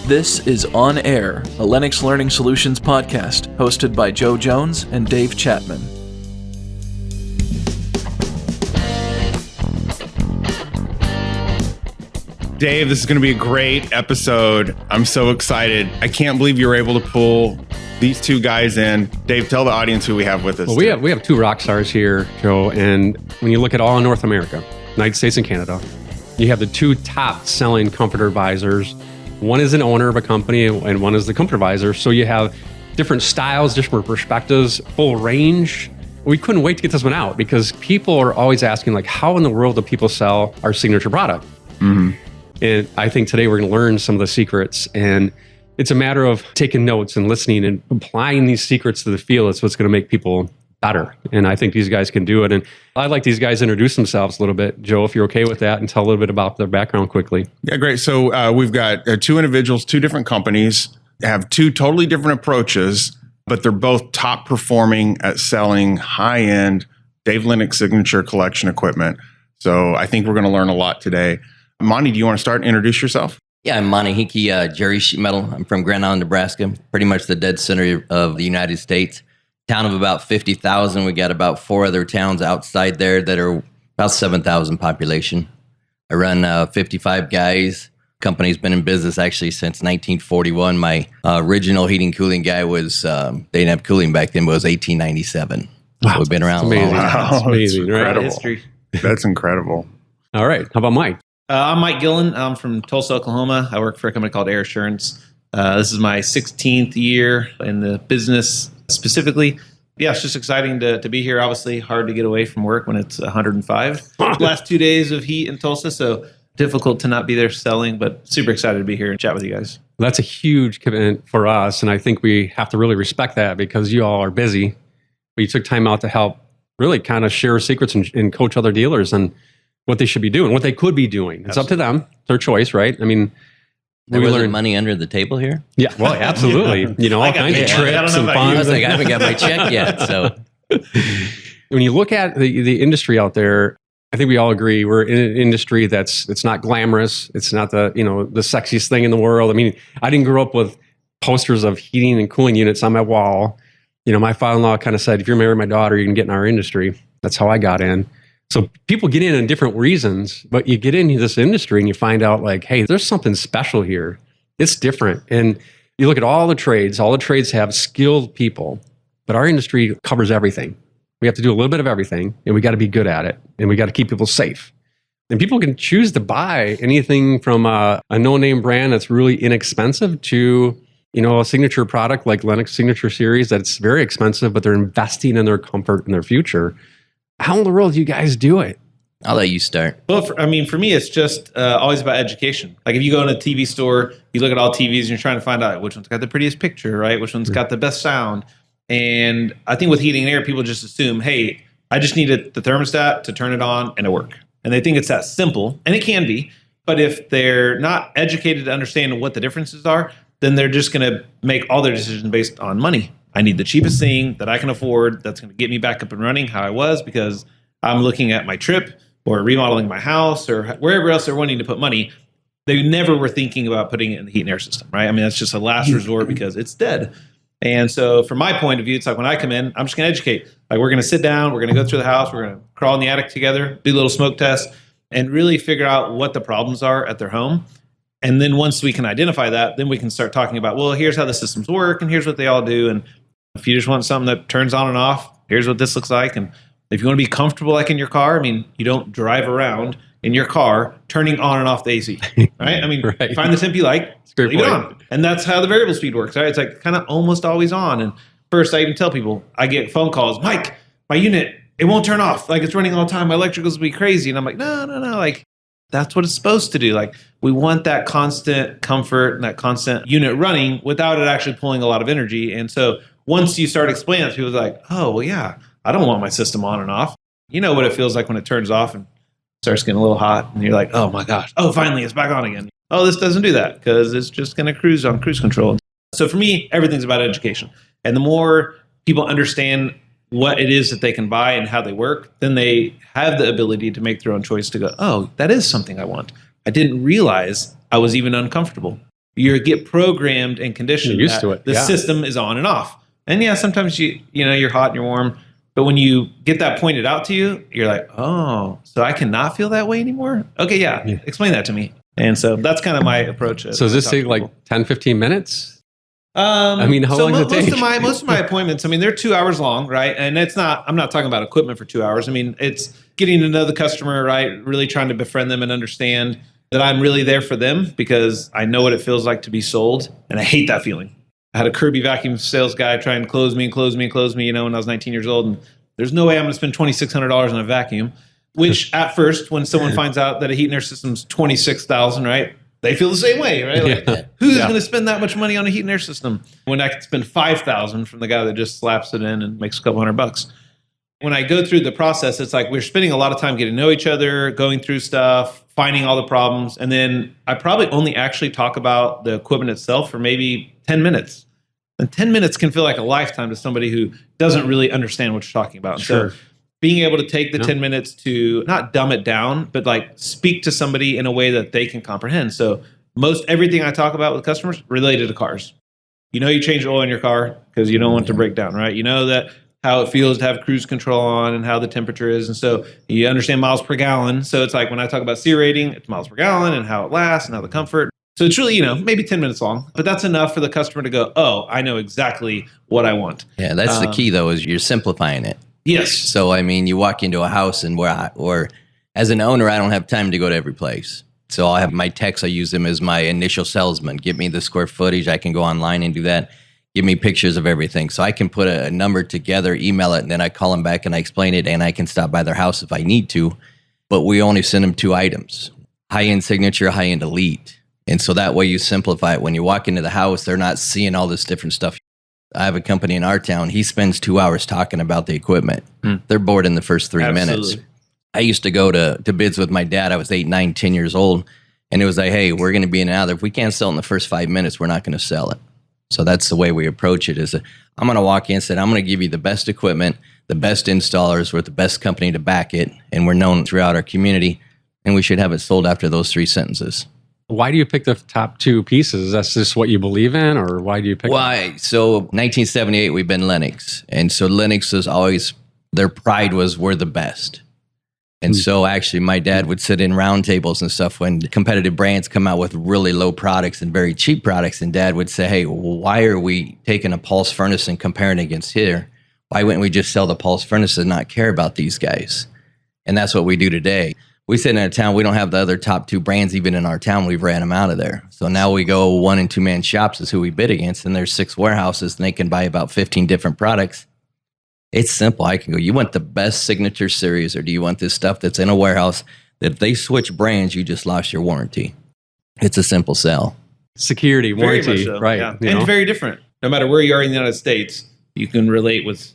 This is On Air, a Lennox Learning Solutions podcast, hosted by Joe Jones and Dave Chatmon. Dave, this is going to be a great episode. I'm so excited. I can't believe you were able to pull these two guys in. Dave, tell the audience who we have with us. Well, we have two rock stars here, Joe, and when you look at all of North America, United States and Canada, you have the two top selling comfort advisors. One is an owner of a company and one is the comfort advisor. So you have different styles, different perspectives, full range. We couldn't wait to get this one out because people are always asking, like, how in the world do people sell our signature product? Mm-hmm. And I think today we're going to learn some of the secrets, and it's a matter of taking notes and listening and applying these secrets to the field. It's what's going to make people better. And I think these guys can do it. And I'd like these guys to introduce themselves a little bit, Joe, if you're okay with that, and tell a little bit about their background quickly. Yeah, great. So we've got two individuals, two different companies, have two totally different approaches, but they're both top performing at selling high-end Dave Lennox Signature Collection equipment. So I think we're going to learn a lot today. Monte, do you want to start and introduce yourself? Yeah, I'm Monte Hehnke, Jerry Sheet Metal. I'm from Grand Island, Nebraska, pretty much the dead center of the United States. Town of about 50,000. We got about 4 other towns outside there that are about 7,000 population. I run 55 guys. Company's been in business actually since 1941. My original heating cooling guy was, they didn't have cooling back then, but it was 1897. Wow, so we've been around a long time. Wow, That's amazing, that's right? incredible. History. That's incredible. All right. How about Mike? I'm Mike Guillen. I'm from Tulsa, Oklahoma. I work for a company called Air Assurance. This is my 16th year in the business specifically. Yeah, it's just exciting to be here. Obviously, hard to get away from work when it's 105. Last 2 days of heat in Tulsa, so difficult to not be there selling, but super excited to be here and chat with you guys. That's a huge commitment for us. And I think we have to really respect that because you all are busy. But you took time out to help really kind of share secrets and coach other dealers on what they should be doing, what they could be doing. It's up to them, their choice, right? I mean, There wasn't money under the table here? Yeah, well, absolutely. You know, all kinds of trips and fun. I was like, I haven't got my check yet. So when you look at the industry out there, I think we all agree we're in an industry it's not glamorous. It's not the sexiest thing in the world. I mean, I didn't grow up with posters of heating and cooling units on my wall. You know, my father-in-law kind of said, if you're marrying my daughter, you can get in our industry. That's how I got in. So people get in different reasons, but you get into this industry and you find out like, hey, there's something special here. It's different. And you look at all the trades have skilled people, but our industry covers everything. We have to do a little bit of everything, and we got to be good at it, and we got to keep people safe. And people can choose to buy anything from a no-name brand that's really inexpensive to, a signature product like Lennox Signature Series that's very expensive, but they're investing in their comfort and their future. How in the world do you guys do it? I'll let you start. Well, for me, it's just always about education. Like if you go in a TV store, you look at all TVs and you're trying to find out which one's got the prettiest picture, right? Which one's got the best sound. And I think with heating and air, people just assume, hey, I just needed the thermostat to turn it on and it work. And they think it's that simple, and it can be. But if they're not educated to understand what the differences are, then they're just going to make all their decisions based on money. I need the cheapest thing that I can afford that's going to get me back up and running how I was because I'm looking at my trip or remodeling my house or wherever else they're wanting to put money. They never were thinking about putting it in the heat and air system, right? I mean, that's just a last resort because it's dead. And so from my point of view, it's like when I come in, I'm just going to educate. Like we're going to sit down, we're going to go through the house, we're going to crawl in the attic together, do a little smoke test, and really figure out what the problems are at their home. And then once we can identify that, then we can start talking about, well, here's how the systems work and here's what they all do. And if you just want something that turns on and off, here's what this looks like. And if you want to be comfortable like in your car, I mean, you don't drive around in your car turning on and off the AC, right? I mean, Right. Find the temp you like, leave it on. And that's how the variable speed works, right? It's like kind of almost always on. And first, I even tell people, I get phone calls, Mike, my unit, it won't turn off. Like it's running all the time. My electricals will be crazy. And I'm like, no. Like that's what it's supposed to do. Like we want that constant comfort and that constant unit running without it actually pulling a lot of energy. And so once you start explaining it, people are like, oh, well, yeah, I don't want my system on and off. You know what it feels like when it turns off and starts getting a little hot and you're like, oh my gosh, oh, finally it's back on again. Oh, this doesn't do that because it's just going to cruise on cruise control. So for me, everything's about education. And the more people understand what it is that they can buy and how they work, then they have the ability to make their own choice to go, oh, that is something I want. I didn't realize I was even uncomfortable. You get programmed and conditioned. You're used that to it. The Yeah. system is on and off. And yeah, sometimes you're hot and you're warm. But when you get that pointed out to you, you're like, oh, so I cannot feel that way anymore? Okay, yeah. Explain that to me. And so that's kind of my approach. So does this take like 10, 15 minutes? I mean, how long does it take? Most of my appointments, I mean, they're 2 hours long, right? And I'm not talking about equipment for 2 hours. I mean, it's getting to know the customer, right? Really trying to befriend them and understand that I'm really there for them because I know what it feels like to be sold. And I hate that feeling. I had a Kirby vacuum sales guy try and close me, when I was 19 years old. And there's no way I'm going to spend $2,600 on a vacuum, which at first, when someone finds out that a heat and air system's $26,000, right? They feel the same way, right? Like, who's going to spend that much money on a heat and air system when I could spend $5,000 from the guy that just slaps it in and makes a couple $100? When I go through the process, it's like we're spending a lot of time getting to know each other, going through stuff, finding all the problems. And then I probably only actually talk about the equipment itself for maybe 10 minutes. And 10 minutes can feel like a lifetime to somebody who doesn't really understand what you're talking about. Sure. So being able to take the 10 minutes to not dumb it down, but like speak to somebody in a way that they can comprehend. So most everything I talk about with customers related to cars. You change oil in your car because you don't want it to break down, right? You know that how it feels to have cruise control on and how the temperature is. And so you understand miles per gallon. So it's like when I talk about C rating, it's miles per gallon and how it lasts and how the comfort. So it's really, maybe 10 minutes long, but that's enough for the customer to go, oh, I know exactly what I want. Yeah, that's the key though, is you're simplifying it. Yes. So, I mean, you walk into a house and or as an owner, I don't have time to go to every place. So I'll have my techs, I use them as my initial salesman. Give me the square footage. I can go online and do that. Give me pictures of everything. So I can put a number together, email it, and then I call them back and I explain it, and I can stop by their house if I need to. But we only send them 2 items, high-end signature, high-end elite. And so that way you simplify it. When you walk into the house, they're not seeing all this different stuff. I have a company in our town. He spends 2 hours talking about the equipment. They're bored in the first 3 minutes. I used to go to bids with my dad. I was 8, 9, 10 years old. And it was like, hey, we're going to be in and out there. If we can't sell in the first 5 minutes, we're not going to sell it. So that's the way we approach it is I'm going to walk in and say, I'm going to give you the best equipment, the best installers with the best company to back it. And we're known throughout our community. And we should have it sold after those 3 sentences. Why do you pick the top 2 pieces? That's just what you believe in, or why do you pick Why? So 1978, we've been Lennox. And so Lennox was always, their pride was we're the best. And so actually my dad would sit in round tables and stuff when competitive brands come out with really low products and very cheap products. And dad would say, hey, why are we taking a Pulse furnace and comparing it against here? Why wouldn't we just sell the Pulse furnace and not care about these guys? And that's what we do today. We sit in a town, we don't have the other top 2 brands even in our town. We've ran them out of there. So now we go 1 and 2 man shops is who we bid against. And there's 6 warehouses and they can buy about 15 different products. It's simple. I can go, you want the best signature series, or do you want this stuff that's in a warehouse that if they switch brands, you just lost your warranty? It's a simple sell. Security, warranty, so, right? Yeah. And very different. No matter where you are in the United States, you can relate with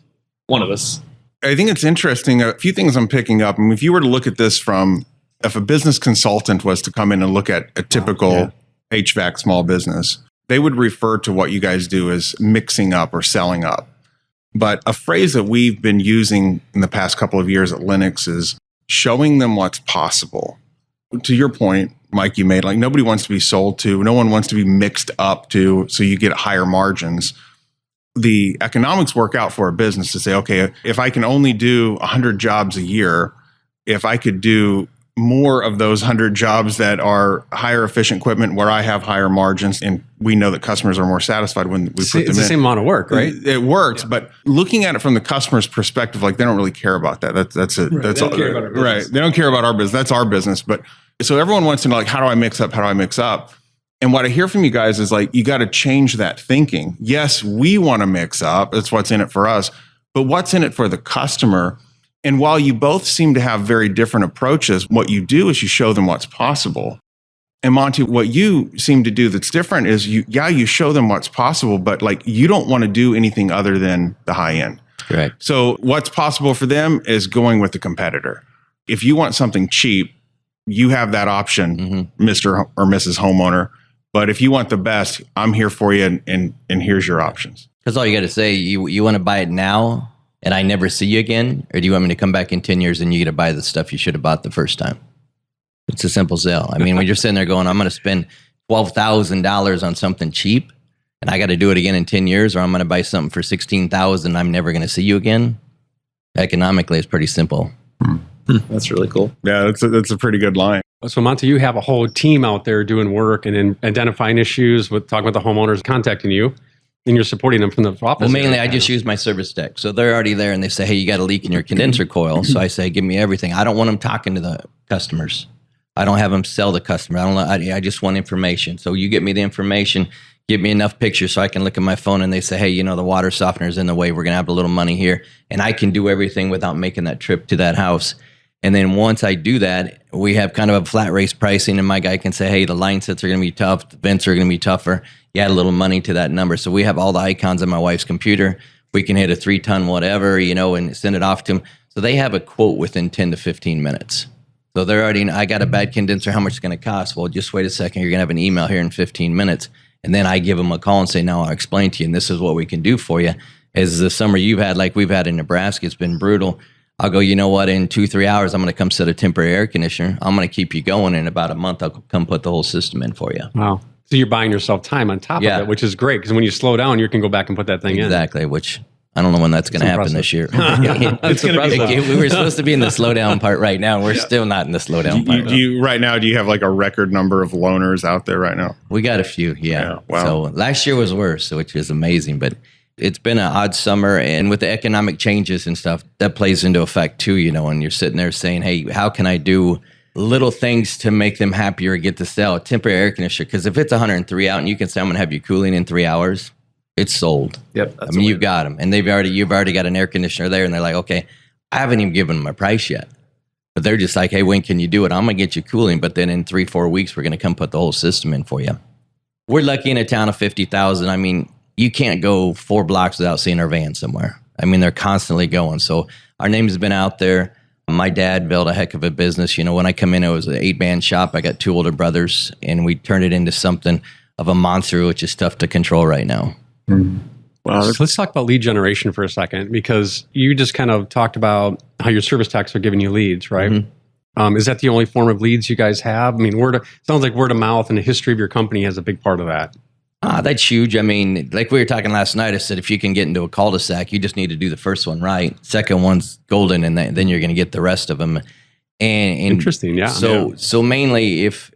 one of us. I think it's interesting. A few things I'm picking up. I mean, if you were to look at this from, if a business consultant was to come in and look at a typical HVAC small business, they would refer to what you guys do as mixing up or selling up. But a phrase that we've been using in the past couple of years at Lennox is showing them what's possible. To your point, Mike, you made, like, nobody wants to be sold to, no one wants to be mixed up to, so you get higher margins. The economics work out for a business to say, okay, if I can only do 100 jobs a year, if I could do more of those 100 jobs that are higher efficient equipment where I have higher margins, and we know that customers are more satisfied when we put them in. It's the same amount of work, right? It works, but looking at it from the customer's perspective, like, they don't really care about that. That's it. Right. That's They don't care about our business. Right. They don't care about our business. That's our business. But so everyone wants to know, like, how do I mix up? How do I mix up? And what I hear from you guys is, like, you got to change that thinking. Yes, we want to mix up. That's what's in it for us. But what's in it for the customer? And while you both seem to have very different approaches, what you do is you show them what's possible. And Monte, what you seem to do that's different is you show them what's possible, but, like, you don't want to do anything other than the high end. Correct. So what's possible for them is going with the competitor. If you want something cheap, you have that option, Mr. or Mrs. Homeowner. But if you want the best, I'm here for you, and here's your options. That's all you got to say. You want to buy it now and I never see you again? Or do you want me to come back in 10 years and you get to buy the stuff you should have bought the first time? It's a simple sell. I mean, when you're sitting there going, I'm going to spend $12,000 on something cheap, and I got to do it again in 10 years, or I'm going to buy something for $16,000, I'm never going to see you again. Economically, it's pretty simple. That's really cool. Yeah, that's a pretty good line. So Monte, you have a whole team out there doing work and identifying issues with talking with the homeowners, contacting you, and you're supporting them from the office. Well, mainly I just use my service deck. So they're already there and they say, hey, you got a leak in your condenser coil. So I say, give me everything. I don't want them talking to the customers. I don't have them sell the customer. I just want information. So you get me the information, give me enough pictures so I can look at my phone and they say, hey, the water softener is in the way. We're going to have a little money here. And I can do everything without making that trip to that house. And then once I do that, we have kind of a flat rate pricing, and my guy can say, hey, the line sets are going to be tough. The vents are going to be tougher. You add a little money to that number. So we have all the icons on my wife's computer. We can hit a 3-ton whatever, and send it off to them. So they have a quote within 10 to 15 minutes. So they're already, I got a bad condenser. How much is it going to cost? Well, just wait a second. You're going to have an email here in 15 minutes. And then I give them a call and say, now I'll explain to you, and this is what we can do for you. As the summer you've had, like we've had in Nebraska, it's been brutal. I'll go, you know what, in 2-3 hours, I'm going to come set a temporary air conditioner. I'm going to keep you going. In about a month, I'll come put the whole system in for you. Wow. So you're buying yourself time on top of it, which is great, because when you slow down, you can go back and put that thing in. Exactly, which I don't know when that's going to happen this year. It's impressive. We were supposed to be in the slowdown part right now. We're still not in the slowdown part. Do you have like a record number of loaners out there right now? We got a few, yeah. Wow. So last year was worse, which is amazing, but it's been an odd summer, and with the economic changes and stuff, that plays into effect too, and you're sitting there saying, hey, how can I do little things to make them happier, get to sell a temporary air conditioner? Because if it's 103 out and you can say, I'm going to have you cooling in 3 hours, it's sold. Yep. I mean, you've got them, and you've already got an air conditioner there, and they're like, okay, I haven't even given them a price yet. But they're just like, hey, when can you do it? I'm going to get you cooling, but then in 3-4 weeks, we're going to come put the whole system in for you. We're lucky in a town of 50,000. I mean, you can't go 4 blocks without seeing our van somewhere. I mean, they're constantly going. So our name has been out there. My dad built a heck of a business. When I come in, it was an 8-man shop. I got 2 older brothers, and we turned it into something of a monster, which is tough to control right now. Mm-hmm. Wow. So let's talk about lead generation for a second, because you just kind of talked about how your service techs are giving you leads, right? Mm-hmm. Is that the only form of leads you guys have? I mean, sounds like word of mouth and the history of your company has a big part of that. That's huge. I mean, like we were talking last night, I said, if you can get into a cul-de-sac, you just need to do the first one right. Second one's golden, and then you're going to get the rest of them. And interesting, yeah. So mainly, if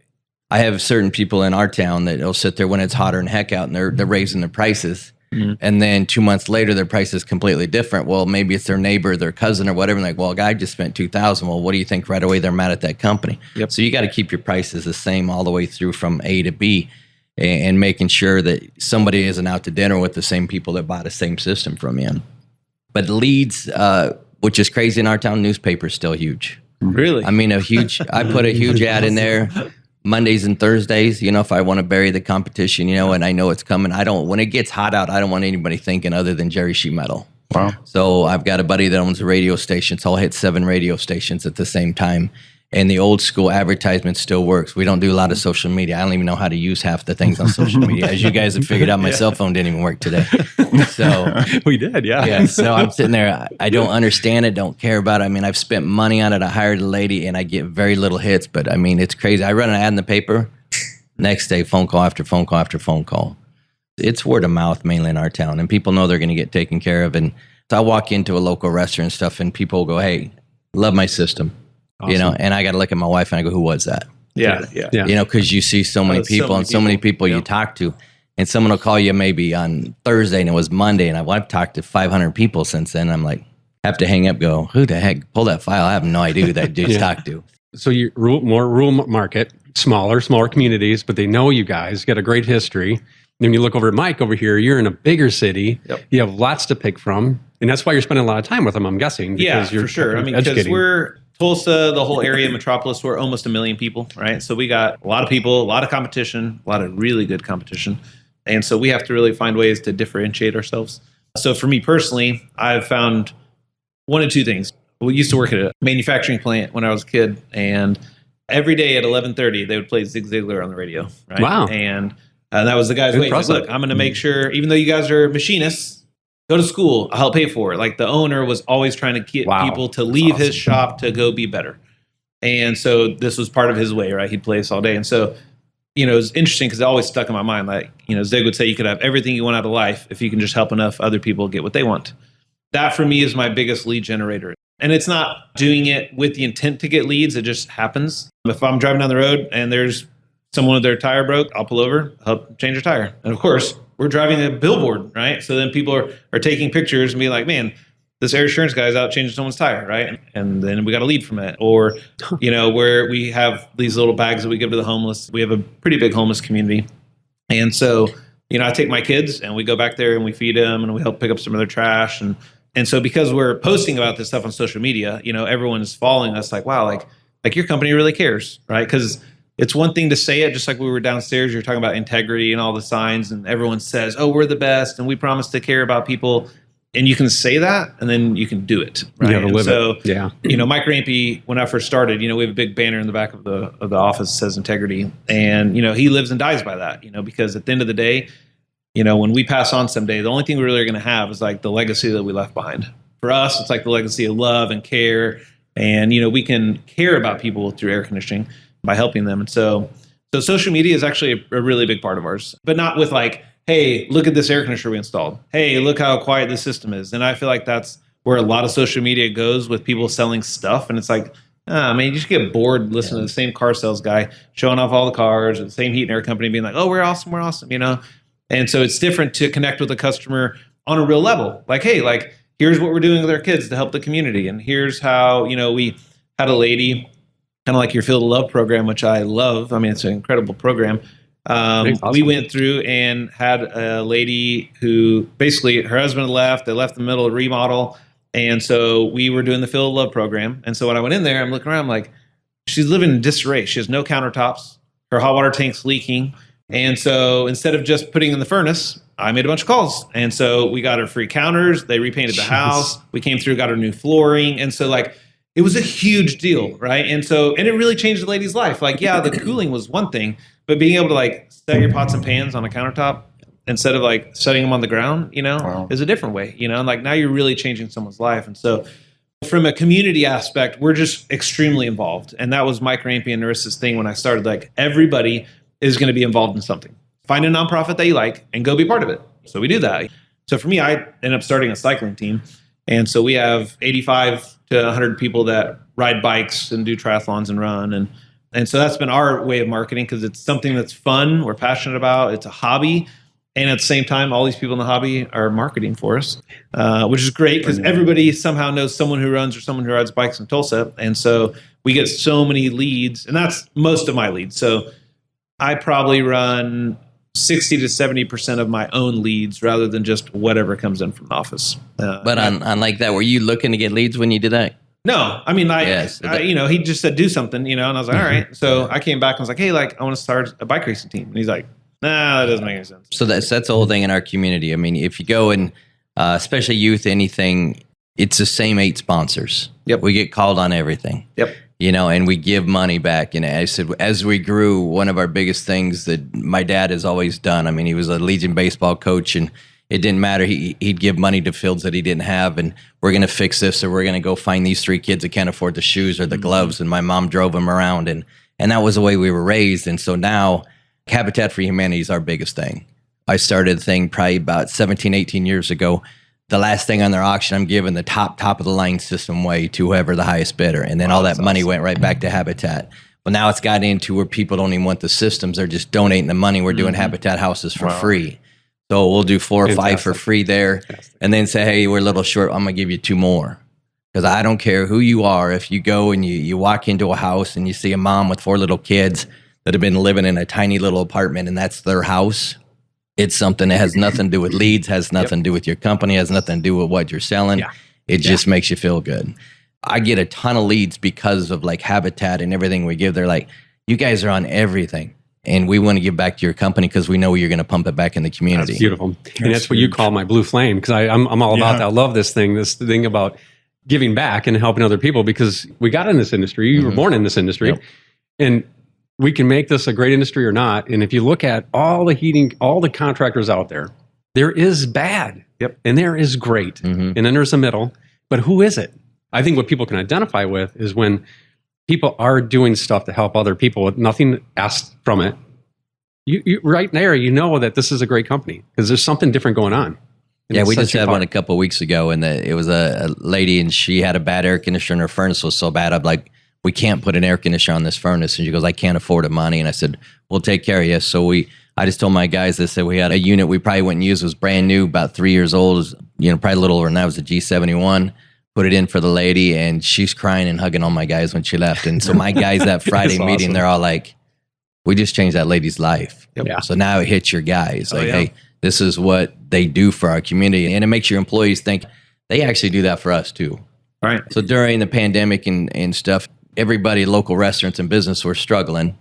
I have certain people in our town that will sit there when it's hotter than heck out, and they're raising their prices, and then 2 months later, their price is completely different. Well, maybe it's their neighbor, their cousin, or whatever. And like, well, a guy just spent $2,000. Well, what do you think? Right away, they're mad at that company. Yep. So you got to keep your prices the same all the way through from A to B, and making sure that somebody isn't out to dinner with the same people that bought the same system from you. But leads, which is crazy in our town, newspaper's still huge. Really? I mean, I put a huge ad in there Mondays and Thursdays, if I want to bury the competition, and I know it's coming. When it gets hot out, I don't want anybody thinking other than Jerry Sheet Metal. Wow. So I've got a buddy that owns a radio station, so I'll hit 7 radio stations at the same time. And the old school advertisement still works. We don't do a lot of social media. I don't even know how to use half the things on social media. As you guys have figured out, my cell phone didn't even work today. So we did, yeah. Yeah. So I'm sitting there. I don't understand it. Don't care about it. I mean, I've spent money on it. I hired a lady, and I get very little hits. But I mean, it's crazy. I run an ad in the paper. Next day, phone call after phone call after phone call. It's word of mouth mainly in our town, and people know they're going to get taken care of. And so I walk into a local restaurant and stuff, and people go, "Hey, love my system." Awesome. And I got to look at my wife and I go, who was that? Yeah. Because you see so many people and so many people you talk to, and someone will call you maybe on Thursday and it was Monday, and I've talked to 500 people since then. I'm like, have to hang up, go, who the heck, pull that file. I have no idea who that dude's talked to. So you're more rural market, smaller communities, but they know you guys, got a great history. And when you look over at Mike over here, you're in a bigger city. Yep. You have lots to pick from. And that's why you're spending a lot of time with them, I'm guessing. Because you're for sure. I mean, because we're Tulsa, the whole area, metropolis, we're almost 1 million people, right? So we got a lot of people, a lot of competition, a lot of really good competition. And so we have to really find ways to differentiate ourselves. So for me personally, I've found one of 2 things. We used to work at a manufacturing plant when I was a kid, and every day at 11:30, they would play Zig Ziglar on the radio, right? Wow. And that was the guy's way. Like, look, I'm going to make sure, even though you guys are machinists, go to school, I'll help pay for it. Like the owner was always trying to get people to leave his shop to go be better. And so this was part of his way, right? He'd play us all day. And so, it was interesting because it always stuck in my mind. Like, Zig would say you could have everything you want out of life if you can just help enough other people get what they want. That for me is my biggest lead generator. And it's not doing it with the intent to get leads. It just happens. If I'm driving down the road and there's someone with their tire broke, I'll pull over, help change their tire. And of course, we're driving a billboard, right? So then people are taking pictures and be like, man, this air assurance guy's out changing someone's tire, right? And then we got a lead from it. Or, where we have these little bags that we give to the homeless. We have a pretty big homeless community. And so, I take my kids and we go back there and we feed them and we help pick up some of their trash. And so because we're posting about this stuff on social media, everyone is following us like, wow, like your company really cares, right? Because it's one thing to say it, just like we were downstairs, you're talking about integrity and all the signs, and everyone says, oh, we're the best and we promise to care about people. And you can say that, and then you can do it, right? You live so, it. Yeah. Mike Rampey, when I first started, we have a big banner in the back of the office that says integrity, and he lives and dies by that, because at the end of the day, when we pass on someday, the only thing we really are going to have is like the legacy that we left behind. For us, it's like the legacy of love and care, and we can care about people through air conditioning by helping them, and so social media is actually a really big part of ours, but not with like, hey, look at this air conditioner we installed. Hey, look how quiet this system is. And I feel like that's where a lot of social media goes with people selling stuff. And it's like, you just get bored listening to the same car sales guy showing off all the cars, or the same heat and air company being like, oh, we're awesome, And so it's different to connect with the customer on a real level. Like, hey, like, here's what we're doing with our kids to help the community. And here's how, we had a lady, kind of like your Field of Love program, which I love. It's an incredible program. Awesome. We went through and had a lady who basically her husband left. They left in the middle of remodel. And so we were doing the Field of Love program. And so when I went in there, I'm looking around, I'm like, she's living in disarray. She has no countertops. Her hot water tank's leaking. And so instead of just putting in the furnace, I made a bunch of calls. And so we got her free counters. They repainted the house. We came through, got her new flooring. And so like, it was a huge deal, right? And it really changed the lady's life. Like, yeah, the cooling was one thing, but being able to like set your pots and pans on a countertop instead of like setting them on the ground, is a different way, and like now you're really changing someone's life. And so from a community aspect, we're just extremely involved. And that was Mike Rampey and Narissa's thing when I started, like everybody is going to be involved in something. Find a nonprofit that you like and go be part of it. So we do that. So for me, I ended up starting a cycling team. And so we have 85 to 100 people that ride bikes and do triathlons and run. And so that's been our way of marketing because it's something that's fun, we're passionate about, it's a hobby. And at the same time, all these people in the hobby are marketing for us, which is great because everybody somehow knows someone who runs or someone who rides bikes in Tulsa. And so we get so many leads, and that's most of my leads. So I probably run 60 to 70% of my own leads rather than just whatever comes in from the office. But on like that, were you looking to get leads when you did that? No, he just said, do something, and I was like, all right. So I came back and was like, hey, like I want to start a bike racing team. And he's like, nah, that doesn't make any sense. So that's the whole thing in our community. If you go and especially youth, anything, it's the same 8 sponsors. Yep. We get called on everything. Yep. And we give money back. I said, as we grew, one of our biggest things that my dad has always done, he was a Legion baseball coach, and it didn't matter. He'd give money to fields that he didn't have, and we're going to fix this, or we're going to go find these 3 kids that can't afford the shoes or the gloves. And my mom drove them around, and that was the way we were raised. And so now Habitat for Humanity is our biggest thing. I started a thing probably about 17, 18 years ago. The last thing on their auction, I'm giving the top of the line system way to whoever the highest bidder. And then all that money went right back to Habitat. Well, now it's got into where people don't even want the systems. They're just donating the money. We're doing Habitat houses for free. So we'll do 4 or 5 for free there. And then say, hey, we're a little short. I'm going to give you 2 more. Because I don't care who you are. If you go and you walk into a house and you see a mom with 4 little kids that have been living in a tiny little apartment and that's their house, it's something that has nothing to do with leads, has nothing to do with your company, has nothing to do with what you're selling. Yeah. It just makes you feel good. I get a ton of leads because of like Habitat and everything we give. They're like, you guys are on everything. And we want to give back to your company because we know you're going to pump it back in the community. That's beautiful. And that's what you call my blue flame, because I'm all about that. I love this thing about giving back and helping other people, because we got in this industry. You were born in this industry. Yep. And we can make this a great industry or not. And if you look at all the heating, all the contractors out there, there is bad. Yep. And there is great. And then there's a middle. But who is it? I think what people can identify with is when people are doing stuff to help other people with nothing asked from it. you right there, you know that this is a great company because there's something different going on. And Yeah, it we sets just you had apart. one a couple of weeks ago, and it was a lady, and she had a bad air conditioner, and her furnace was so bad. I'm like, we can't put an air conditioner on this furnace. And she goes, I can't afford it, money. And I said, we'll take care of you. So I just told my guys that said we had a unit we probably wouldn't use. It was brand new, about 3 years old, probably a little over than that. It was a G71. Put it in for the lady, and she's crying and hugging all my guys when she left. And so my guys that Friday meeting, awesome. they're all like, we just changed that lady's life. Yep. Yeah. So now it hits your guys. Like, yeah. hey, this is what they do for our community. And it makes your employees think they actually do that for us too. Right. So during the pandemic and stuff, everybody, local restaurants and business were struggling.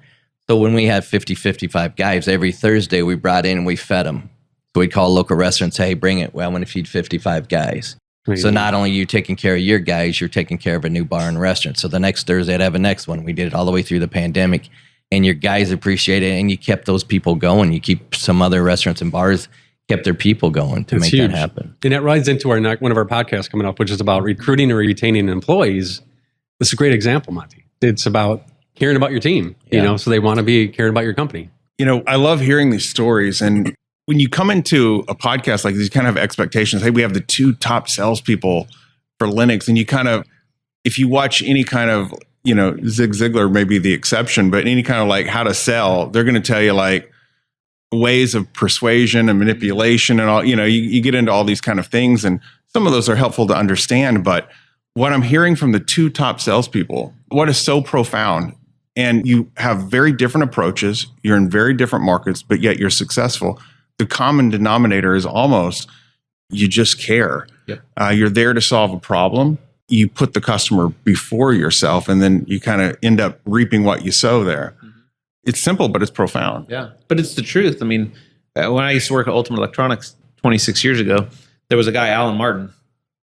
So when we had 50, 55 guys, every Thursday we brought in and we fed them. So we'd call local restaurants, hey, bring it. Well, I want to feed 55 guys. So not only are you taking care of your guys, you're taking care of a new bar and restaurant. So the next Thursday I'd have a next one. We did it all the way through the pandemic. And your guys appreciate it, and you kept those people going. You keep some other restaurants and bars kept their people going to make that happen. And that rides into one of our podcasts coming up, which is about recruiting and retaining employees. This is a great example, Monte. It's about caring about your team, so they want to be caring about your company. I love hearing these stories. And when you come into a podcast like these, kind of expectations, hey, we have the 2 top salespeople for Linux. And you kind of, if you watch any kind of, Zig Ziglar may be the exception, but any kind of like how to sell, they're going to tell you like ways of persuasion and manipulation and all, you get into all these kind of things. And some of those are helpful to understand. But what I'm hearing from the 2 top salespeople, what is so profound, and you have very different approaches, you're in very different markets, but yet you're successful. The common denominator is almost you just care. Yep. You're there to solve a problem. You put the customer before yourself, and then you kind of end up reaping what you sow there. Mm-hmm. It's simple, but it's profound. Yeah, but it's the truth. I mean, when I used to work at Ultimate Electronics 26 years ago, there was a guy, Alan Martin.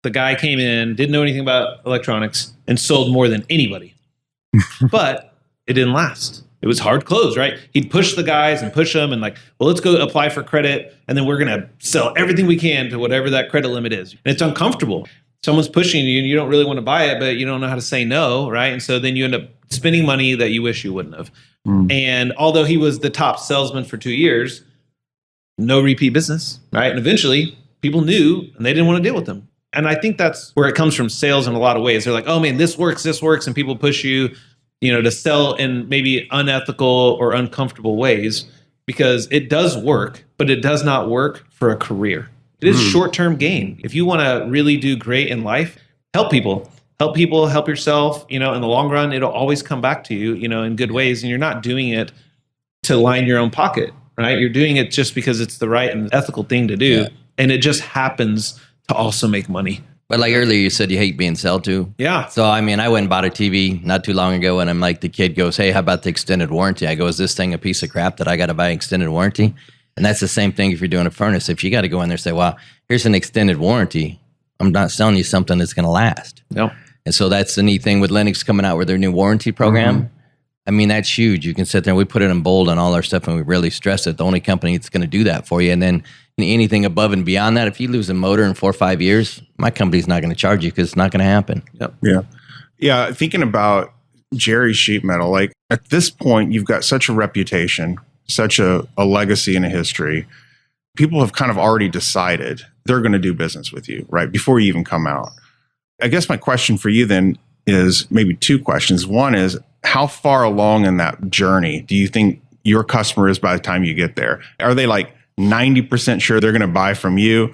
The guy came in, didn't know anything about electronics, and sold more than anybody. But it didn't last. It was hard close, right? He'd push the guys and push them and like, well, let's go apply for credit, and then we're going to sell everything we can to whatever that credit limit is. And it's uncomfortable. Someone's pushing you and you don't really want to buy it, but you don't know how to say no, right? And so then you end up spending money that you wish you wouldn't have. And although he was the top salesman for 2 years, no repeat business, right? And eventually people knew and they didn't want to deal with him. And I think that's where it comes from sales in a lot of ways. They're like, oh man, this works. And people push you, to sell in maybe unethical or uncomfortable ways because it does work, but it does not work for a career. It is short-term gain. If you want to really do great in life, help people, help yourself. In the long run, it'll always come back to you, in good ways. And you're not doing it to line your own pocket, right? You're doing it just because it's the right and ethical thing to do. Yeah. And it just happens to also make money. But like earlier, you said you hate being sold to. Yeah. So, I went and bought a TV not too long ago, and I'm like, the kid goes, hey, how about the extended warranty? I go, is this thing a piece of crap that I got to buy extended warranty? And that's the same thing if you're doing a furnace. If you got to go in there and say, well, here's an extended warranty, I'm not selling you something that's going to last. Yep. And so that's the neat thing with Linux coming out with their new warranty program. That's huge. You can sit there and we put it in bold on all our stuff and we really stress it. The only company that's going to do that for you. And then anything above and beyond that, if you lose a motor in 4 or 5 years, my company's not going to charge you because it's not going to happen. Yep. Yeah. Yeah. Thinking about Jerry's sheet metal, like at this point, you've got such a reputation, such a legacy and a history. People have kind of already decided they're going to do business with you, right? Before you even come out. I guess my question for you then is maybe 2 questions. One is, how far along in that journey do you think your customer is by the time you get there? Are they like 90% sure they're going to buy from you?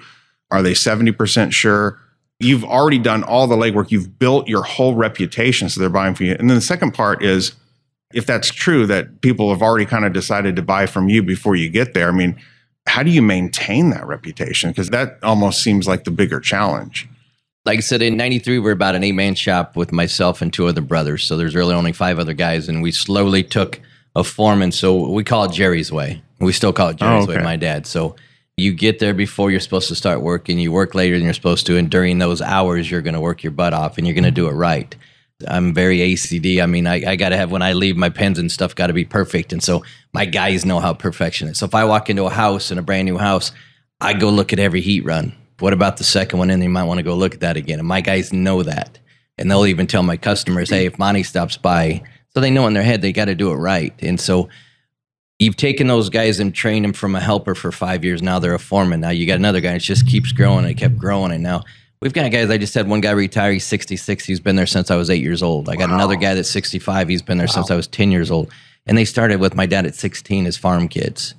Are they 70% sure? You've already done all the legwork. You've built your whole reputation, so they're buying from you. And then the second part is, if that's true, that people have already kind of decided to buy from you before you get there, how do you maintain that reputation? Because that almost seems like the bigger challenge. Like I said, in 93, we're about an 8-man shop with myself and 2 other brothers. So there's really only 5 other guys. And we slowly took a form. And so we call it Jerry's Way. We still call it Jerry's Way, my dad. So you get there before you're supposed to start working. You work later than you're supposed to. And during those hours, you're going to work your butt off and you're going to do it right. I'm very ACD. I got to have, when I leave, my pens and stuff got to be perfect. And so my guys know how perfection is. So if I walk into a house, in a brand new house, I go look at every heat run. What about the second one? And you might want to go look at that again. And my guys know that. And they'll even tell my customers, hey, if Monte stops by, so they know in their head they got to do it right. And so You've taken those guys and trained them from a helper for 5 years. Now they're a foreman. Now you got another guy. It just keeps growing. It kept growing. And now we've got guys. I just had one guy retire. He's 66. He's been there since I was 8 years old. I got another guy that's 65. He's been there since I was 10 years old. And they started with my dad at 16 as farm kids.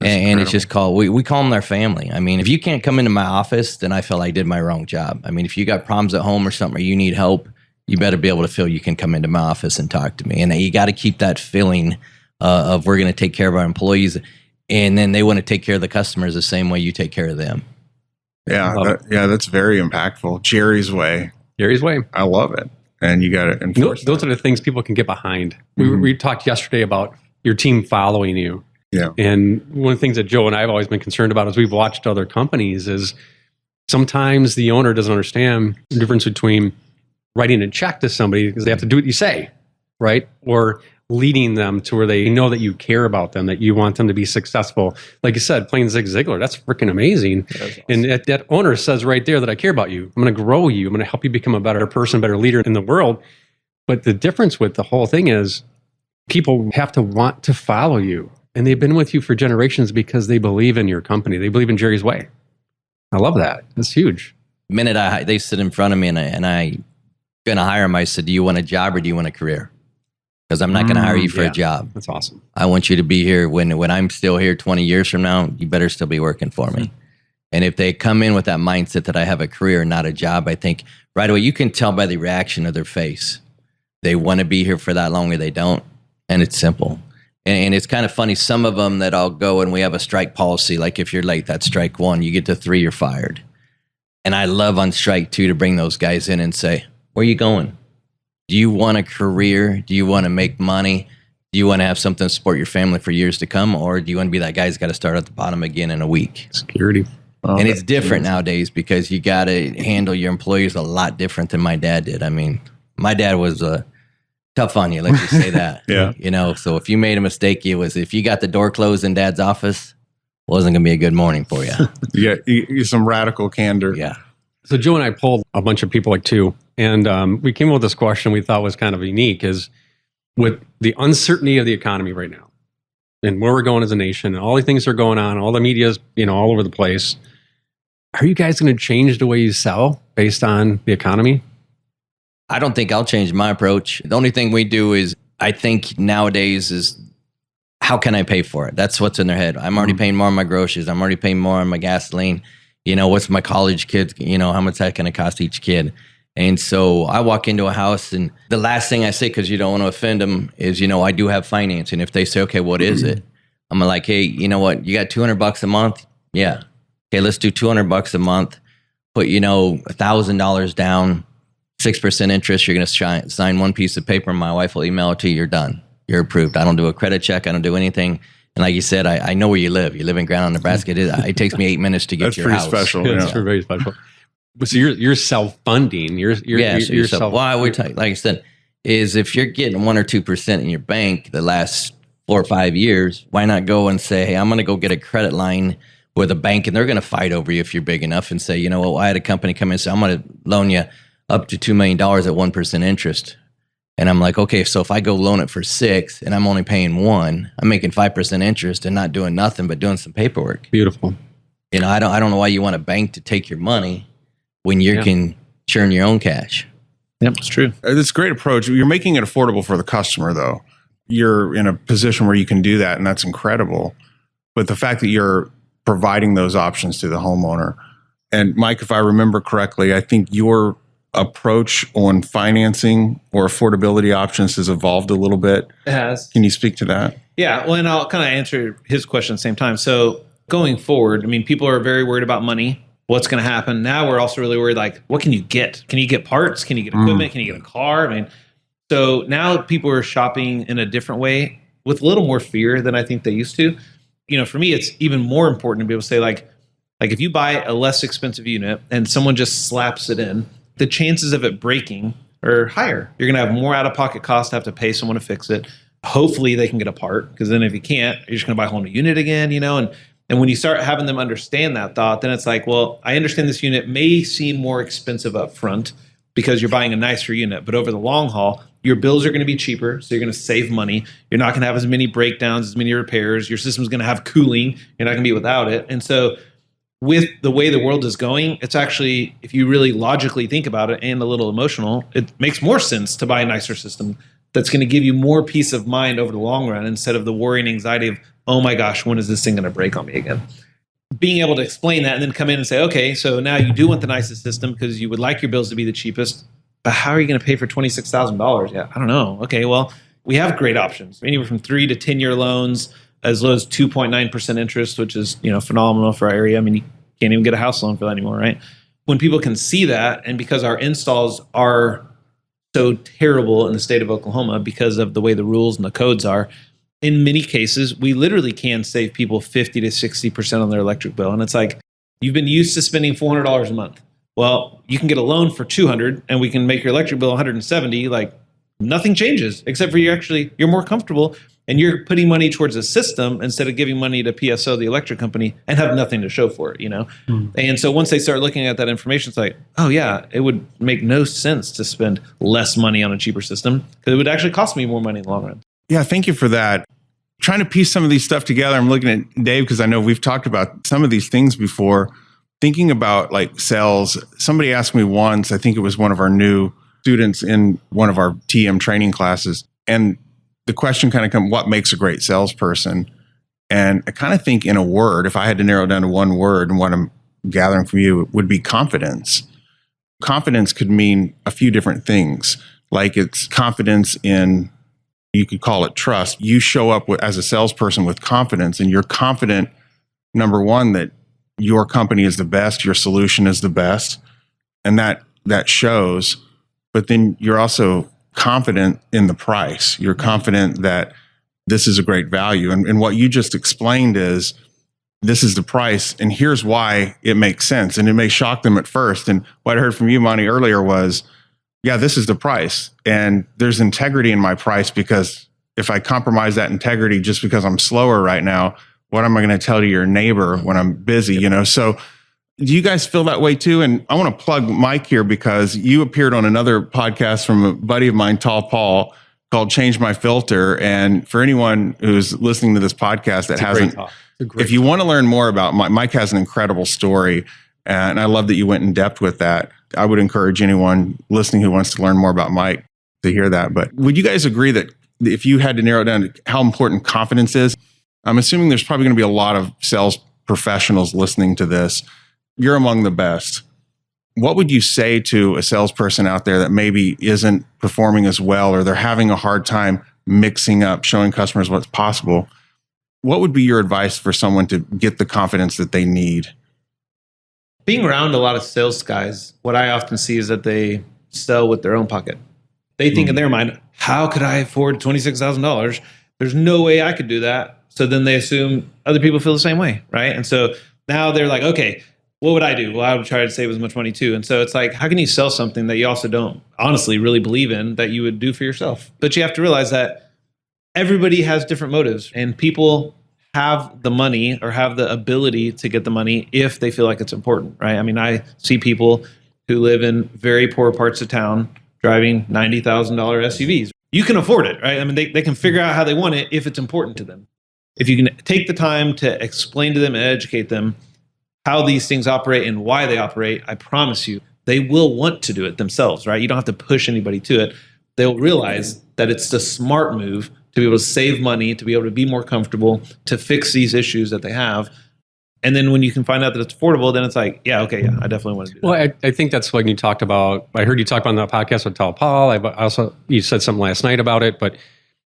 And it's just called, we call them their family. I mean, if you can't come into my office, then I feel I did my wrong job. I mean, if you got problems at home or something, or you need help, you better be able to feel you can come into my office and talk to me. And you got to keep that feeling of we're going to take care of our employees, and then they want to take care of the customers the same way you take care of them. Yeah, that's very impactful. Jerry's way. Jerry's way. I love it. And you got to enforce those are the things people can get behind. We talked yesterday about your team following you. Yeah. And one of the things that Joe and I have always been concerned about as we've watched other companies is sometimes the owner doesn't understand the difference between writing a check to somebody because they have to do what you say, right? Or leading them to where they know that you care about them, that you want them to be successful. Like you said, playing Zig Ziglar, that's freaking amazing. Awesome. And that owner says right there that I care about you. I'm going to grow you. I'm going to help you become a better person, better leader in the world. But the difference with the whole thing is people have to want to follow you. And they've been with you for generations because they believe in your company. They believe in Jerry's way. I love that. That's huge. The minute they sit in front of me and I going to hire them, I said, do you want a job or do you want a career? Because I'm not going to hire you for a job. That's awesome. I want you to be here when I'm still here 20 years from now. You better still be working for me. And if they come in with that mindset that I have a career, not a job, I think right away you can tell by the reaction of their face. They want to be here for that long or they don't. And it's simple. And it's kind of funny. Some of them that I'll go and we have a strike policy. Like if you're late, that's strike 1. You get to 3, you're fired. And I love on strike 2 to bring those guys in and say, where are you going? Do you want a career? Do you want to make money? Do you want to have something to support your family for years to come? Or do you want to be that guy who's got to start at the bottom again in a week? Security. And it's different nowadays because you got to handle your employees a lot different than my dad did. I mean, my dad was tough on you, let's just say that. Yeah. You know, so if you made a mistake, if you got the door closed in dad's office, it wasn't going to be a good morning for you. Yeah, some radical candor. Yeah. So Joe and I polled a bunch of people like too. And we came up with this question we thought was kind of unique is with the uncertainty of the economy right now and where we're going as a nation and all the things that are going on, all the media's, all over the place. Are you guys going to change the way you sell based on the economy? I don't think I'll change my approach. The only thing we do is I think nowadays is how can I pay for it? That's what's in their head. I'm already paying more on my groceries. I'm already paying more on my gasoline. What's my college kid? How much that going to cost each kid? And so I walk into a house and the last thing I say, because you don't want to offend them, is, I do have financing. If they say, okay, what is it? I'm like, hey, you know what? You got $200 a month? Yeah. Okay, let's do $200 a month. Put, $1,000 down, 6% interest. You're going to sign one piece of paper and my wife will email it to you. You're done. You're approved. I don't do a credit check. I don't do anything. And like you said, I know where you live. You live in Grand Island, Nebraska. It takes me 8 minutes to get to your house. That's pretty special. That's very special. So you're self-funding. You're self. Well, like I said, is if you're getting 1 or 2% in your bank the last 4 or 5 years, why not go and say, hey, I'm going to go get a credit line with a bank, and they're going to fight over you if you're big enough and say, you know what, I had a company come in and say, I'm going to loan you up to $2 million at 1% interest. And I'm like, okay, so if I go loan it for 6 and I'm only paying 1, I'm making 5% interest and not doing nothing but doing some paperwork. Beautiful. I don't know why you want a bank to take your money when you can churn your own cash. Yep, it's true. It's a great approach. You're making it affordable for the customer, though. You're in a position where you can do that, and that's incredible. But the fact that you're providing those options to the homeowner. And Mike, if I remember correctly, I think your approach on financing or affordability options has evolved a little bit. It has. Can you speak to that? Yeah, well, and I'll kind of answer his question at the same time. So going forward, people are very worried about money. What's going to happen? Now we're also really worried, like, what can you get? Can you get parts? Can you get equipment? Can you get a car? So now people are shopping in a different way with a little more fear than I think they used to. For me, it's even more important to be able to say, like if you buy a less expensive unit and someone just slaps it in, the chances of it breaking are higher. You're going to have more out-of-pocket costs to have to pay someone to fix it. Hopefully they can get a part, because then if you can't, you're just going to buy a whole new unit again, And when you start having them understand that thought, then it's like, well, I understand this unit may seem more expensive up front, because you're buying a nicer unit. But over the long haul, your bills are going to be cheaper, so you're going to save money. You're not going to have as many breakdowns, as many repairs. Your system's going to have cooling. You're not going to be without it. And so with the way the world is going, it's actually, if you really logically think about it and a little emotional, it makes more sense to buy a nicer system that's going to give you more peace of mind over the long run instead of the worry and anxiety of, oh my gosh, when is this thing going to break on me again? Being able to explain that and then come in and say, okay, so now you do want the nicest system because you would like your bills to be the cheapest, but how are you going to pay for $26,000? Yeah, I don't know. Okay, well, we have great options, anywhere from 3 to 10-year loans, as low as 2.9% interest, which is, phenomenal for our area. I mean, you can't even get a house loan for that anymore, right? When people can see that, and because our installs are so terrible in the state of Oklahoma because of the way the rules and the codes are, in many cases, we literally can save people 50 to 60% on their electric bill. And it's like, you've been used to spending $400 a month. Well, you can get a loan for $200 and we can make your electric bill $170. Like, nothing changes except for you're more comfortable and you're putting money towards a system instead of giving money to PSO, the electric company, and have nothing to show for it, And so once they start looking at that information, it's like, oh yeah, it would make no sense to spend less money on a cheaper system because it would actually cost me more money in the long run. Yeah, thank you for that. Trying to piece some of these stuff together. I'm looking at Dave because I know we've talked about some of these things before. Thinking about like sales, somebody asked me once, I think it was one of our new students in one of our TM training classes, and the question kind of comes, what makes a great salesperson? And I kind of think in a word, if I had to narrow it down to one word, and what I'm gathering from you would be confidence. Confidence could mean a few different things. Like it's confidence in, you could call it trust. You show up as a salesperson with confidence, and you're confident, number one, that your company is the best, your solution is the best, and that shows. But then you're also confident in the price. You're confident that this is a great value. And what you just explained is, this is the price, and here's why it makes sense. And it may shock them at first. And what I heard from you, Monte, earlier was, yeah, this is the price. And there's integrity in my price, because if I compromise that integrity just because I'm slower right now, what am I going to tell to your neighbor when I'm busy? So do you guys feel that way too? And I want to plug Mike here because you appeared on another podcast from a buddy of mine, Tall Paul, called Change My Filter. And for anyone who's listening to this podcast that hasn't, if you want to learn more about Mike has an incredible story. And I love that you went in depth with that. I would encourage anyone listening who wants to learn more about Mike to hear that. But would you guys agree that if you had to narrow it down to how important confidence is, I'm assuming there's probably going to be a lot of sales professionals listening to this. You're among the best. What would you say to a salesperson out there that maybe isn't performing as well, or they're having a hard time mixing up, showing customers what's possible? What would be your advice for someone to get the confidence that they need? Being around a lot of sales guys, what I often see is that they sell with their own pocket. They think in their mind, how could I afford $26,000? There's no way I could do that. So then they assume other people feel the same way, right? And so now they're like, okay, what would I do? Well, I would try to save as much money too. And so it's like, how can you sell something that you also don't honestly really believe in that you would do for yourself? But you have to realize that everybody has different motives, and people have the money or have the ability to get the money if they feel like it's important, right? I mean, I see people who live in very poor parts of town driving $90,000 SUVs. You can afford it, right? I mean, they can figure out how they want it if it's important to them. If you can take the time to explain to them and educate them how these things operate and why they operate, I promise you, they will want to do it themselves, right? You don't have to push anybody to it. They'll realize that it's the smart move to be able to save money, to be able to be more comfortable, to fix these issues that they have. And then when you can find out that it's affordable, then it's like, yeah, okay, yeah, I definitely want to do that. Well, I think that's when you talked about, I heard you talk about on the podcast with Tall Paul. You said something last night about it, but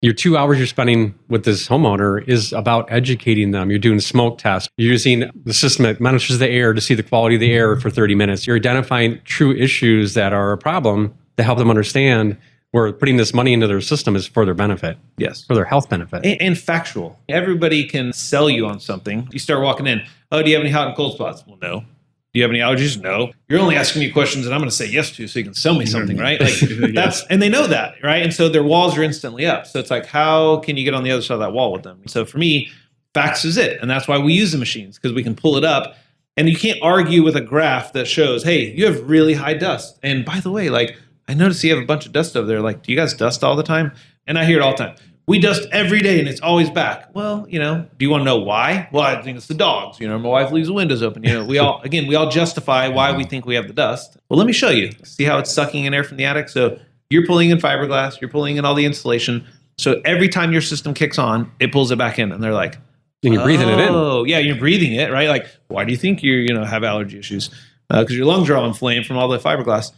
your 2 hours you're spending with this homeowner is about educating them. You're doing smoke tests. You're using the system that monitors the air to see the quality of the air for 30 minutes. You're identifying true issues that are a problem to help them understand where putting this money into their system is for their benefit. Yes. For their health benefit. And factual. Everybody can sell you on something. You start walking in. Oh, do you have any hot and cold spots? Well, no. Do you have any allergies? No. You're only asking me questions that I'm going to say yes to so you can sell me something, right? Like and they know that, right? And so their walls are instantly up. So it's like, how can you get on the other side of that wall with them? So for me, facts is it. And that's why we use the machines, because we can pull it up And you can't argue with a graph that shows, hey, you have really high dust. And by the way, like, I noticed you have a bunch of dust over there. Like, do you guys dust all the time? And I hear it all the time. We dust every day and it's always back. Well, do you want to know why? Well, I think it's the dogs. My wife leaves the windows open. We all justify why we think we have the dust. Well, let me show you. See how it's sucking in air from the attic? So you're pulling in fiberglass, you're pulling in all the insulation. So every time your system kicks on, it pulls it back in. And they're like, and you're breathing it in. Oh, yeah, you're breathing it, right? Like, why do you think you have allergy issues? Because your lungs are all inflamed from all the fiberglass.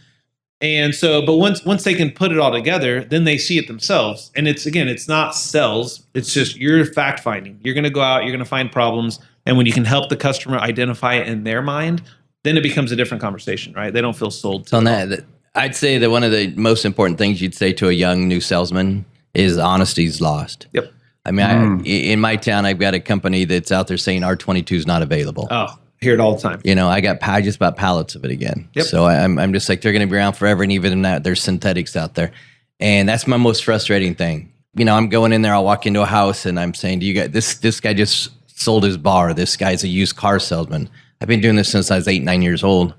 And so, but once they can put it all together, then they see it themselves. And it's not cells. It's just you're fact finding. You're going to go out, you're going to find problems. And when you can help the customer identify it in their mind, then it becomes a different conversation, right? They don't feel sold to. So on that, I'd say that one of the most important things you'd say to a young new salesman is honesty's lost. Yep. I mean, in my town, I've got a company that's out there saying R22 is not available. Oh, I hear it all the time. I just bought pallets of it again. Yep. So I'm just like, they're going to be around forever. And even in that, there's synthetics out there. And that's my most frustrating thing. I'm going in there, I'll walk into a house and I'm saying, do you guys, this guy just sold his bar. This guy's a used car salesman. I've been doing this since I was 8, 9 years old.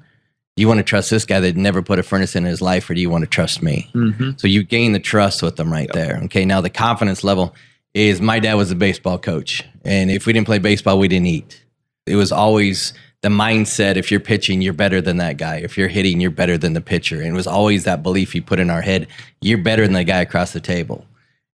Do you want to trust this guy that never put a furnace in his life, or do you want to trust me? Mm-hmm. So you gain the trust with them right there. Okay. Now the confidence level is my dad was a baseball coach. And if we didn't play baseball, we didn't eat. It was always the mindset, if you're pitching, you're better than that guy. If you're hitting, you're better than the pitcher. And it was always that belief he put in our head, you're better than the guy across the table.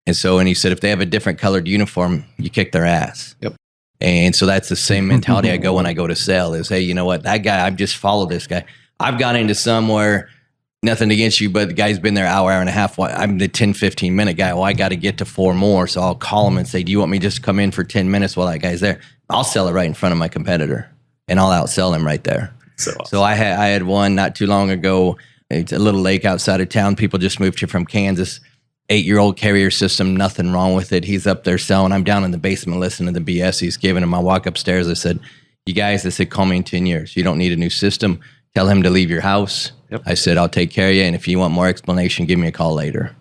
And so, and he said, if they have a different colored uniform, you kick their ass. Yep. And so that's the same mentality I go when I go to sell is, hey, you know what, that guy, I've just followed this guy. I've gone into somewhere, nothing against you, but the guy's been there hour and a half. I'm the 10, 15 minute guy. Well, I got to get to 4 more. So I'll call him and say, do you want me just to come in for 10 minutes while that guy's there? I'll sell it right in front of my competitor and I'll outsell him right there. So awesome. So I had one not too long ago. It's a little lake outside of town. People just moved here from Kansas. 8-year-old carrier system, nothing wrong with it. He's up there selling. I'm down in the basement listening to the BS he's giving him. I walk upstairs. I said, you guys, I said, call me in 10 years. You don't need a new system. Tell him to leave your house. Yep. I said, I'll take care of you. And if you want more explanation, give me a call later.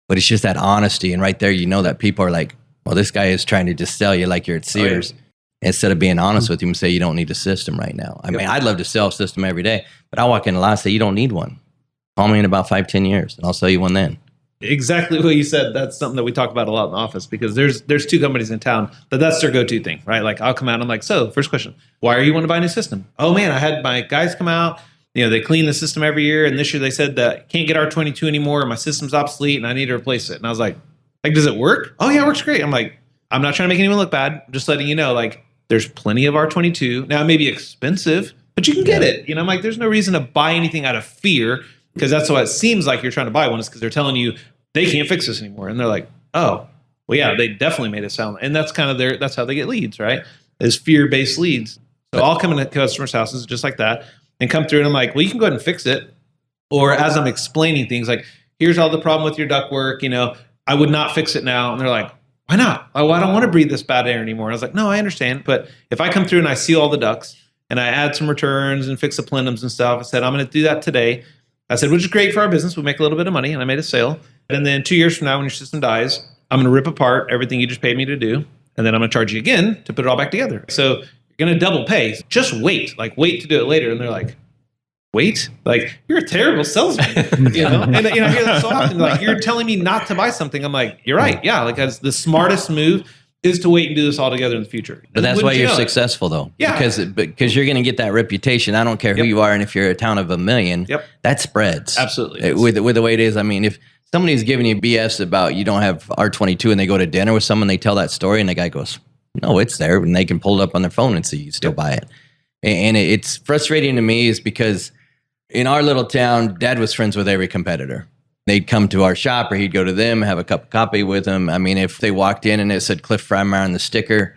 But it's just that honesty. And right there, that people are like, well, this guy is trying to just sell you like you're at Sears. Instead of being honest with you and say, you don't need a system right now. I mean, I'd love to sell a system every day, but I walk in a lot and say, you don't need one. Call me in about 5-10 years and I'll sell you one then. Exactly what you said. That's something that we talk about a lot in the office because there's 2 companies in town that's their go-to thing, right? Like I'll come out and I'm like, so first question, why are you want to buy a new system? Oh man, I had my guys come out, they clean the system every year. And this year they said that can't get R22 anymore. My system's obsolete and I need to replace it. And I was like, does it work? Oh yeah, it works great. I'm like, I'm not trying to make anyone look bad. I'm just letting you know, like there's plenty of R22. Now it may be expensive, but you can get it. I'm like, there's no reason to buy anything out of fear because that's what it seems like you're trying to buy one is because they're telling you, they can't fix this anymore. And they're like, oh, well, yeah, they definitely made it sound. And that's kind of that's how they get leads, right? Is fear-based leads. So I'll come into customers' houses just like that and come through and I'm like, well, you can go ahead and fix it. Or as I'm explaining things like, here's all the problem with your ductwork, I would not fix it now. And they're like, why not? Oh, I don't want to breathe this bad air anymore. And I was like, no, I understand. But if I come through and I seal all the ducts and I add some returns and fix the plenums and stuff, I said, I'm going to do that today. I said, which is great for our business. We make a little bit of money and I made a sale. And then 2 years from now, when your system dies, I'm going to rip apart everything you just paid me to do. And then I'm going to charge you again to put it all back together. So you're going to double pay. Just wait to do it later. And they're like, wait? Like, you're a terrible salesman, And I hear that so often. Like, you're telling me not to buy something. I'm like, you're right. Yeah. Like, as the smartest move is to wait and do this all together in the future. But that's why you're successful, though. Yeah. Because you're going to get that reputation. I don't care who you are. And if you're a town of 1 million, that spreads. Absolutely. With the way it is. I mean, if somebody's giving you BS about you don't have R22 and they go to dinner with someone, they tell that story and the guy goes, no, it's there. And they can pull it up on their phone and see you still buy it. And it's frustrating to me is because in our little town, Dad was friends with every competitor. They'd come to our shop or he'd go to them, have a cup of coffee with them. I mean, if they walked in and it said Cliff Freimeyer on the sticker,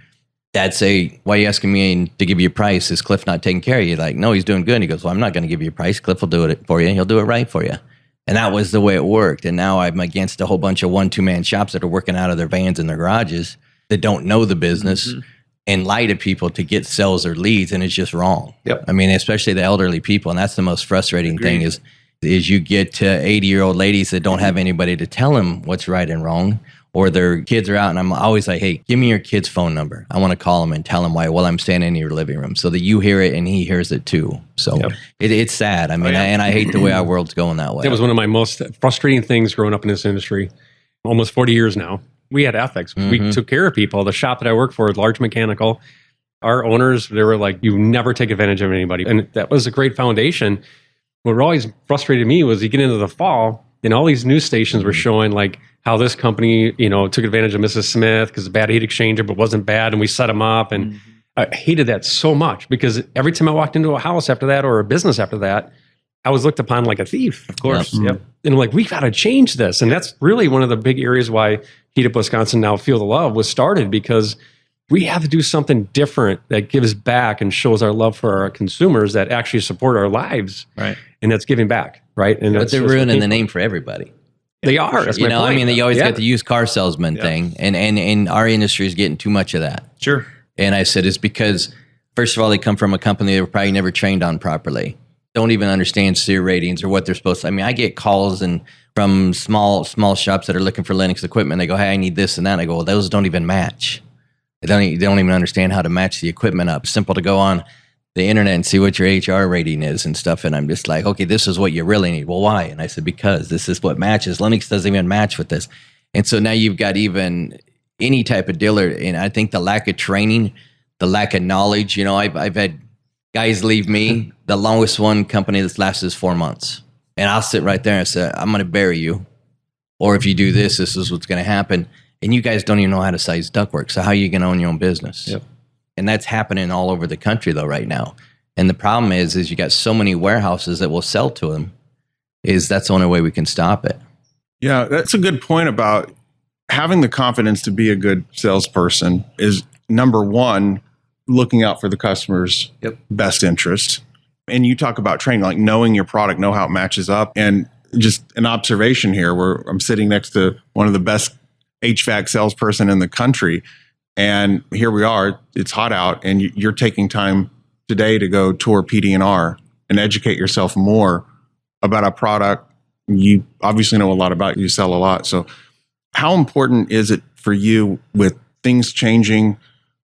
Dad'd say, why are you asking me to give you a price? Is Cliff not taking care of you? Like, no, he's doing good. And he goes, well, I'm not going to give you a price. Cliff will do it for you. He'll do it right for you. And that was the way it worked. And now I'm against a whole bunch of 1-2-man shops that are working out of their vans in their garages that don't know the business and lie to people to get sales or leads. And it's just wrong. Yep. I mean, especially the elderly people. And that's the most frustrating thing is you get to 80-year-old ladies that don't have anybody to tell them what's right and wrong, or their kids are out, and I'm always like, hey, give me your kid's phone number. I want to call him and tell him why while I'm standing in your living room so that you hear it and he hears it too. So it's sad. I mean, and I hate the way our world's going that way. That was one of my most frustrating things growing up in this industry. Almost 40 years now. We had ethics. We took care of people. The shop that I worked for, large mechanical, our owners, they were like, you never take advantage of anybody. And that was a great foundation. What always frustrated me was you get into the fall and all these news stations were showing like how this company, took advantage of Mrs. Smith because a bad heat exchanger, but wasn't bad. And we set them up. And I hated that so much because every time I walked into a house after that or a business after that, I was looked upon like a thief. Of course. Yep. And I'm like, we got to change this. And that's really one of the big areas why Heat Up Wisconsin Now Feel the Love was started, because we have to do something different that gives back and shows our love for our consumers that actually support our lives. Right. And that's giving back. Right. And but they're ruining the name for everybody. They are. That's my point. I mean, they always got the used car salesman thing. And our industry is getting too much of that. Sure. And I said, it's because, first of all, they come from a company they were probably never trained on properly. Don't even understand SEER ratings or what they're supposed to. I mean, I get calls from small shops that are looking for Linux equipment. They go, hey, I need this and that. And I go, well, those don't even match. They don't even understand how to match the equipment up. Simple to go on the internet and see what your HR rating is and stuff. And I'm just like, okay, this is what you really need. Well, why? And I said, because this is what matches. Linux doesn't even match with this. And so now you've got even any type of dealer. And I think the lack of training, the lack of knowledge, I've had guys leave me. The longest one company that's lasted is 4 months. And I'll sit right there and say, I'm going to bury you. Or if you do this, this is what's going to happen. And you guys don't even know how to size ductwork. So how are you going to own your own business? Yep. And that's happening all over the country though right now. And the problem is you got so many warehouses that will sell to them. That's the only way we can stop it. Yeah, that's a good point about having the confidence to be a good salesperson is number one, looking out for the customer's best interest. And you talk about training, like knowing your product, know how it matches up. And just an observation here where I'm sitting next to one of the best HVAC salesperson in the country. And here we are, it's hot out, and you're taking time today to go tour PD&R and educate yourself more about a product you obviously know a lot about. You sell a lot. So how important is it for you with things changing?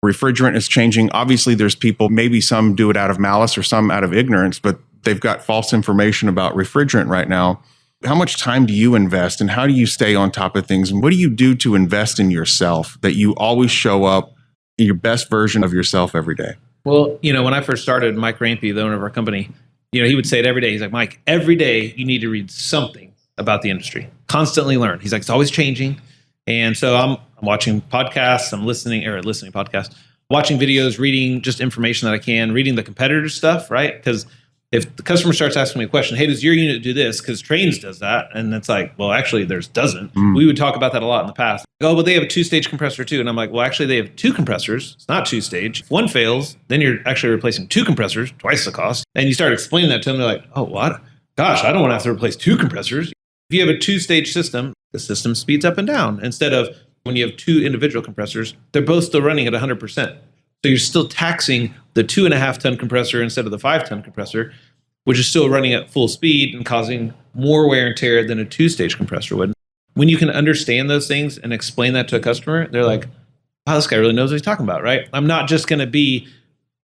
Refrigerant is changing. Obviously, there's people, maybe some do it out of malice or some out of ignorance, but they've got false information about refrigerant right now. How much time do you invest and how do you stay on top of things? And what do you do to invest in yourself that you always show up in your best version of yourself every day? Well, when I first started, Mike Rampey, the owner of our company, he would say it every day. He's like, Mike, every day you need to read something about the industry. Constantly learn. He's like, it's always changing. And so I'm watching podcasts, I'm listening podcasts, watching videos, reading just information that I can, reading the competitor stuff, right? Because if the customer starts asking me a question, hey, does your unit do this? Because Trains does that. And it's like, well, actually, theirs doesn't. We would talk about that a lot in the past. Oh, but they have a 2-stage compressor too. And I'm like, well, actually, they have 2 compressors. It's not 2-stage. If one fails, then you're actually replacing 2 compressors, twice the cost. And you start explaining that to them. They're like, oh, what? Gosh, I don't want to have to replace 2 compressors. If you have a 2-stage system, the system speeds up and down. Instead of when you have 2 individual compressors, they're both still running at 100%. So you're still taxing the 2.5-ton compressor instead of the 5-ton compressor, which is still running at full speed and causing more wear and tear than a 2-stage compressor would. When you can understand those things and explain that to a customer, they're like, wow, this guy really knows what he's talking about, right? I'm not just going to be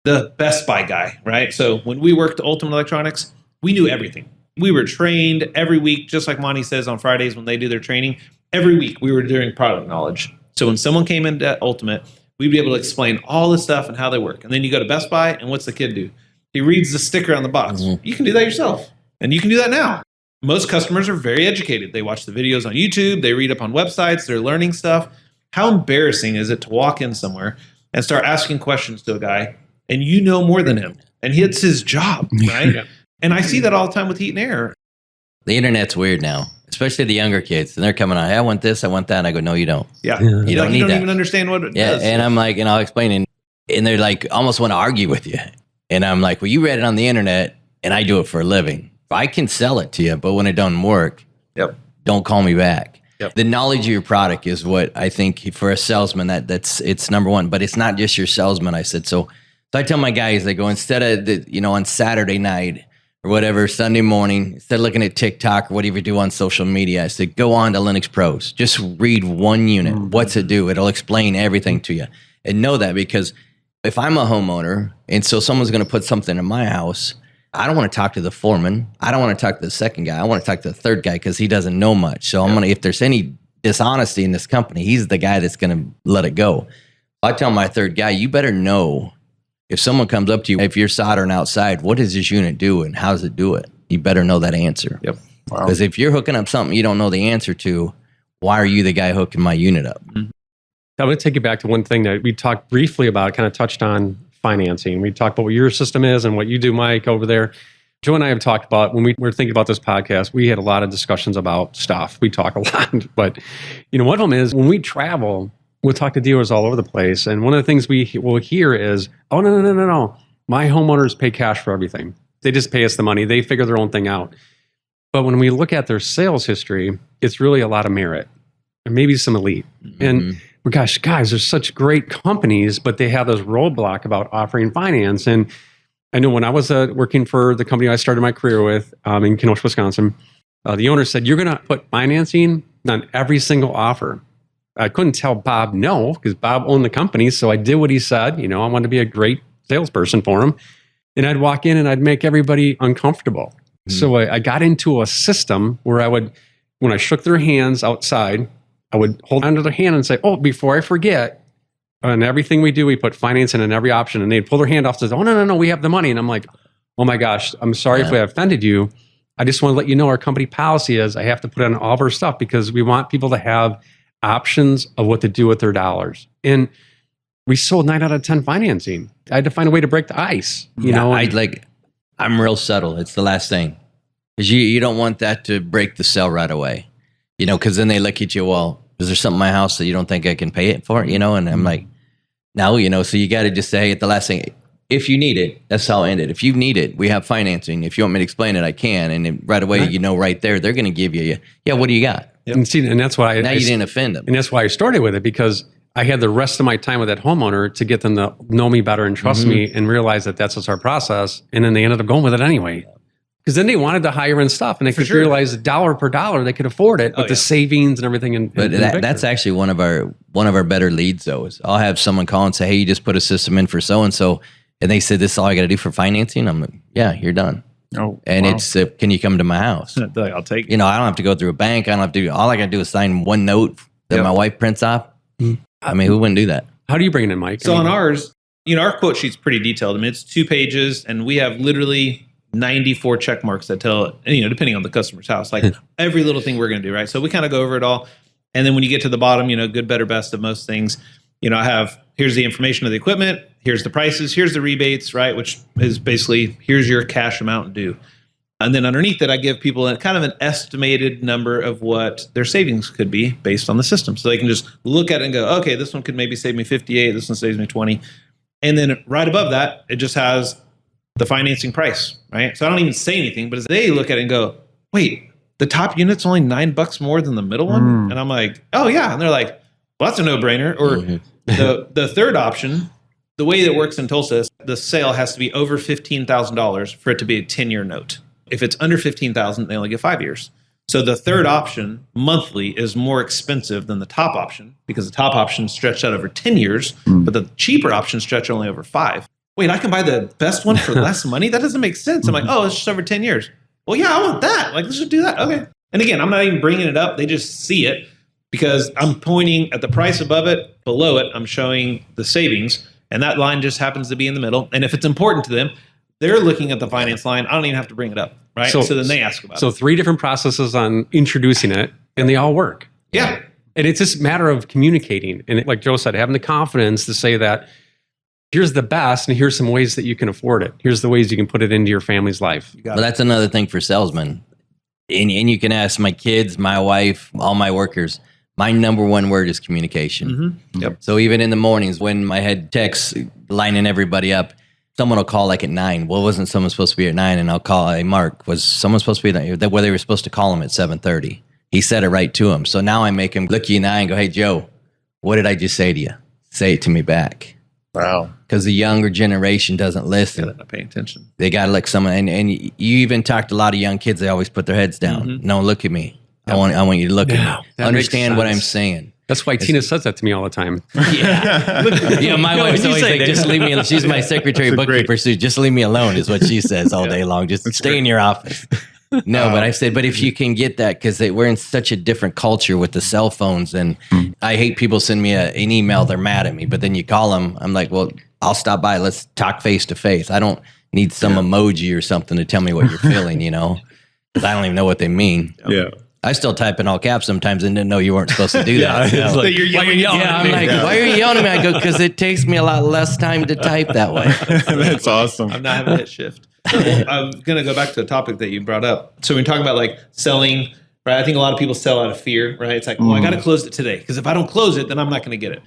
the Best Buy guy, right? So when we worked at Ultimate Electronics, we knew everything. We were trained every week, just like Monte says on Fridays when they do their training. Every week we were doing product knowledge. So when someone came into Ultimate, we'd be able to explain all this stuff and how they work. And then you go to Best Buy, and what's the kid do? He reads the sticker on the box. You can do that yourself. And you can do that now. Most customers are very educated. They watch the videos on YouTube. They read up on websites. They're learning stuff. How embarrassing is it to walk in somewhere and start asking questions to a guy and you know more than him? And it's his job, right? Yeah. And I see that all the time with heat and air. The internet's weird now, especially the younger kids. And they're coming on, hey, I want this, I want that. And I go, no, you don't. Yeah. You don't need that. Even understand what it does. And I'm like, and I'll explain. And they're like, almost want to argue with you. And I'm like, well, you read it on the internet and I do it for a living. I can sell it to you, but when it doesn't work, don't call me back. The knowledge of your product is what I think for a salesman, it's number one, but it's not just your salesman. I said, so I tell my guys, I go, instead of on Saturday night, or whatever Sunday morning, instead of looking at TikTok or whatever you do on social media, I said, go on to Linux Pros. Just read one unit. What's it do? It'll explain everything to you. And know that, because if I'm a homeowner and so someone's going to put something in my house, I don't want to talk to the foreman. I don't want to talk to the second guy. I want to talk to the third guy because he doesn't know much. So I'm going to, if there's any dishonesty in this company, he's the guy that's going to let it go. I tell my third guy, you better know if someone comes up to you, if you're soldering outside, what does this unit do and how does it do it? You better know that answer. Yep. Because if you're hooking up something you don't know the answer to, why are you the guy hooking my unit up? I'm going to take you back to one thing that we talked briefly about, kind of touched on financing. We talked about what your system is and what you do, Mike, over there. Joe and I have talked about, when we were thinking about this podcast, we had a lot of discussions about stuff. We talk a lot, but one of them is when we travel, we'll talk to dealers all over the place. And one of the things we will hear is, oh, no. My homeowners pay cash for everything. They just pay us the money. They figure their own thing out. But when we look at their sales history, it's really a lot of merit and maybe some elite. And gosh, guys, there's such great companies, but they have this roadblock about offering finance. And I know when I was working for the company I started my career with in Kenosha, Wisconsin, the owner said, you're going to put financing on every single offer. I couldn't tell Bob no, because Bob owned the company. So I did what he said. I wanted to be a great salesperson for him. And I'd walk in and I'd make everybody uncomfortable. So I got into a system where I would, when I shook their hands outside, I would hold onto their hand and say, oh, before I forget, on everything we do, we put financing in every option. And they'd pull their hand off and say, oh, no, we have the money. And I'm like, oh my gosh, I'm sorry if I offended you. I just want to let you know our company policy is I have to put on all of our stuff because we want people to have options of what to do with their dollars. And we sold 9 out of 10 financing. I had to find a way to break the ice, I'm real subtle. It's the last thing. Because you don't want that to break the sale right away. Because then they look at you, well, is there something in my house that you don't think I can pay it for? And I'm like, no, so you got to just say, hey, at the last thing, if you need it, that's how I end it. If you need it, we have financing. If you want me to explain it, I can. And then right away, right there, they're going to give you, what do you got? Yep. And that's why you didn't offend them. And that's why I started with it, because I had the rest of my time with that homeowner to get them to know me better and trust me and realize that that's just our process. And then they ended up going with it anyway. Because then they wanted to hire in stuff, and they could realize dollar per dollar they could afford it with the savings and everything. But that's actually one of our better leads, though. Is I'll have someone call and say, "Hey, you just put a system in for so and so," and they said, "This is all I got to do for financing." I'm like, "Yeah, you're done." Oh, and it's can you come to my house? I'll take it. I don't have to go through a bank. I don't have to do. All I got to do is sign one note that my wife prints off. I mean, who wouldn't do that? How do you bring it in, Mike? So on ours, our quote sheet's pretty detailed. I mean, it's 2 pages, and we have literally 94 check marks that tell, depending on the customer's house, like every little thing we're going to do, right? So we kind of go over it all. And then when you get to the bottom, good, better, best of most things, I have, here's the information of the equipment, here's the prices, here's the rebates, right? Which is basically, here's your cash amount due. And then underneath it, I give people a kind of an estimated number of what their savings could be based on the system. So they can just look at it and go, okay, this one could maybe save me 58, this one saves me 20. And then right above that, it just has the financing price, right? So I don't even say anything, but as they look at it and go, wait, the top unit's only $9 more than the middle one? And I'm like, oh yeah. And they're like, well, that's a no-brainer. Or the third option, the way that it works in Tulsa is the sale has to be over $15,000 for it to be a 10-year note. If it's under $15,000, they only get 5 years. So the third option monthly is more expensive than the top option because the top option stretched out over 10 years, but the cheaper option stretch only over 5. Wait, I can buy the best one for less money? That doesn't make sense. I'm like, oh, it's just over 10 years. Well, yeah, I want that. Like, let's just do that. Okay. And again, I'm not even bringing it up. They just see it because I'm pointing at the price above it. Below it, I'm showing the savings. And that line just happens to be in the middle. And if it's important to them, they're looking at the finance line. I don't even have to bring it up, right? So then they ask about it. So 3 different processes on introducing it, and they all work. Yeah. And it's just a matter of communicating. And like Joe said, having the confidence to say that, here's the best, and here's some ways that you can afford it. Here's the ways you can put it into your family's life. Well, that's another thing for salesmen. And you can ask my kids, my wife, all my workers. My number one word is communication. Yep. So even in the mornings when my head texts lining everybody up, someone will call like at 9. Well, wasn't someone supposed to be at 9? And I'll call, hey, Mark, was someone supposed to be there? Well, they were supposed to call him at 7:30. He said it right to him. So now I make him look you in the eye and go, hey, Joe, what did I just say to you? Say it to me back. Wow. because the younger generation doesn't listen. They're not paying attention. They got to look someone, and you even talk to a lot of young kids. They always put their heads down. No, look at me. I want you to look at me. that Understand makes what I'm sense. saying. That's why Tina says that to me all the time. Yeah, my wife's always like, just leave me alone. She's my secretary, bookkeeper, so just leave me alone is what she says all day long. Just stay in your office. No, but I said, but if you can get that, because we're in such a different culture with the cell phones, and I hate people send me an email, they're mad at me, but then you call them, I'm like, well, I'll stop by. Let's talk face to face. I don't need some emoji or something to tell me what you're feeling, because I don't even know what they mean. Yeah. I still type in all caps sometimes and didn't know you weren't supposed to do that. It's So- like, You're why are you yelling yeah, at I'm me? like, why are you yelling at me? I go, because it takes me a lot less time to type that way. That's awesome. I'm not having a hit shift. So I'm going to go back to a topic that you brought up. So when you're talking about like selling, right? I think a lot of people sell out of fear, right? It's like, well, I got to close it today, because if I don't close it, then I'm not going to get it.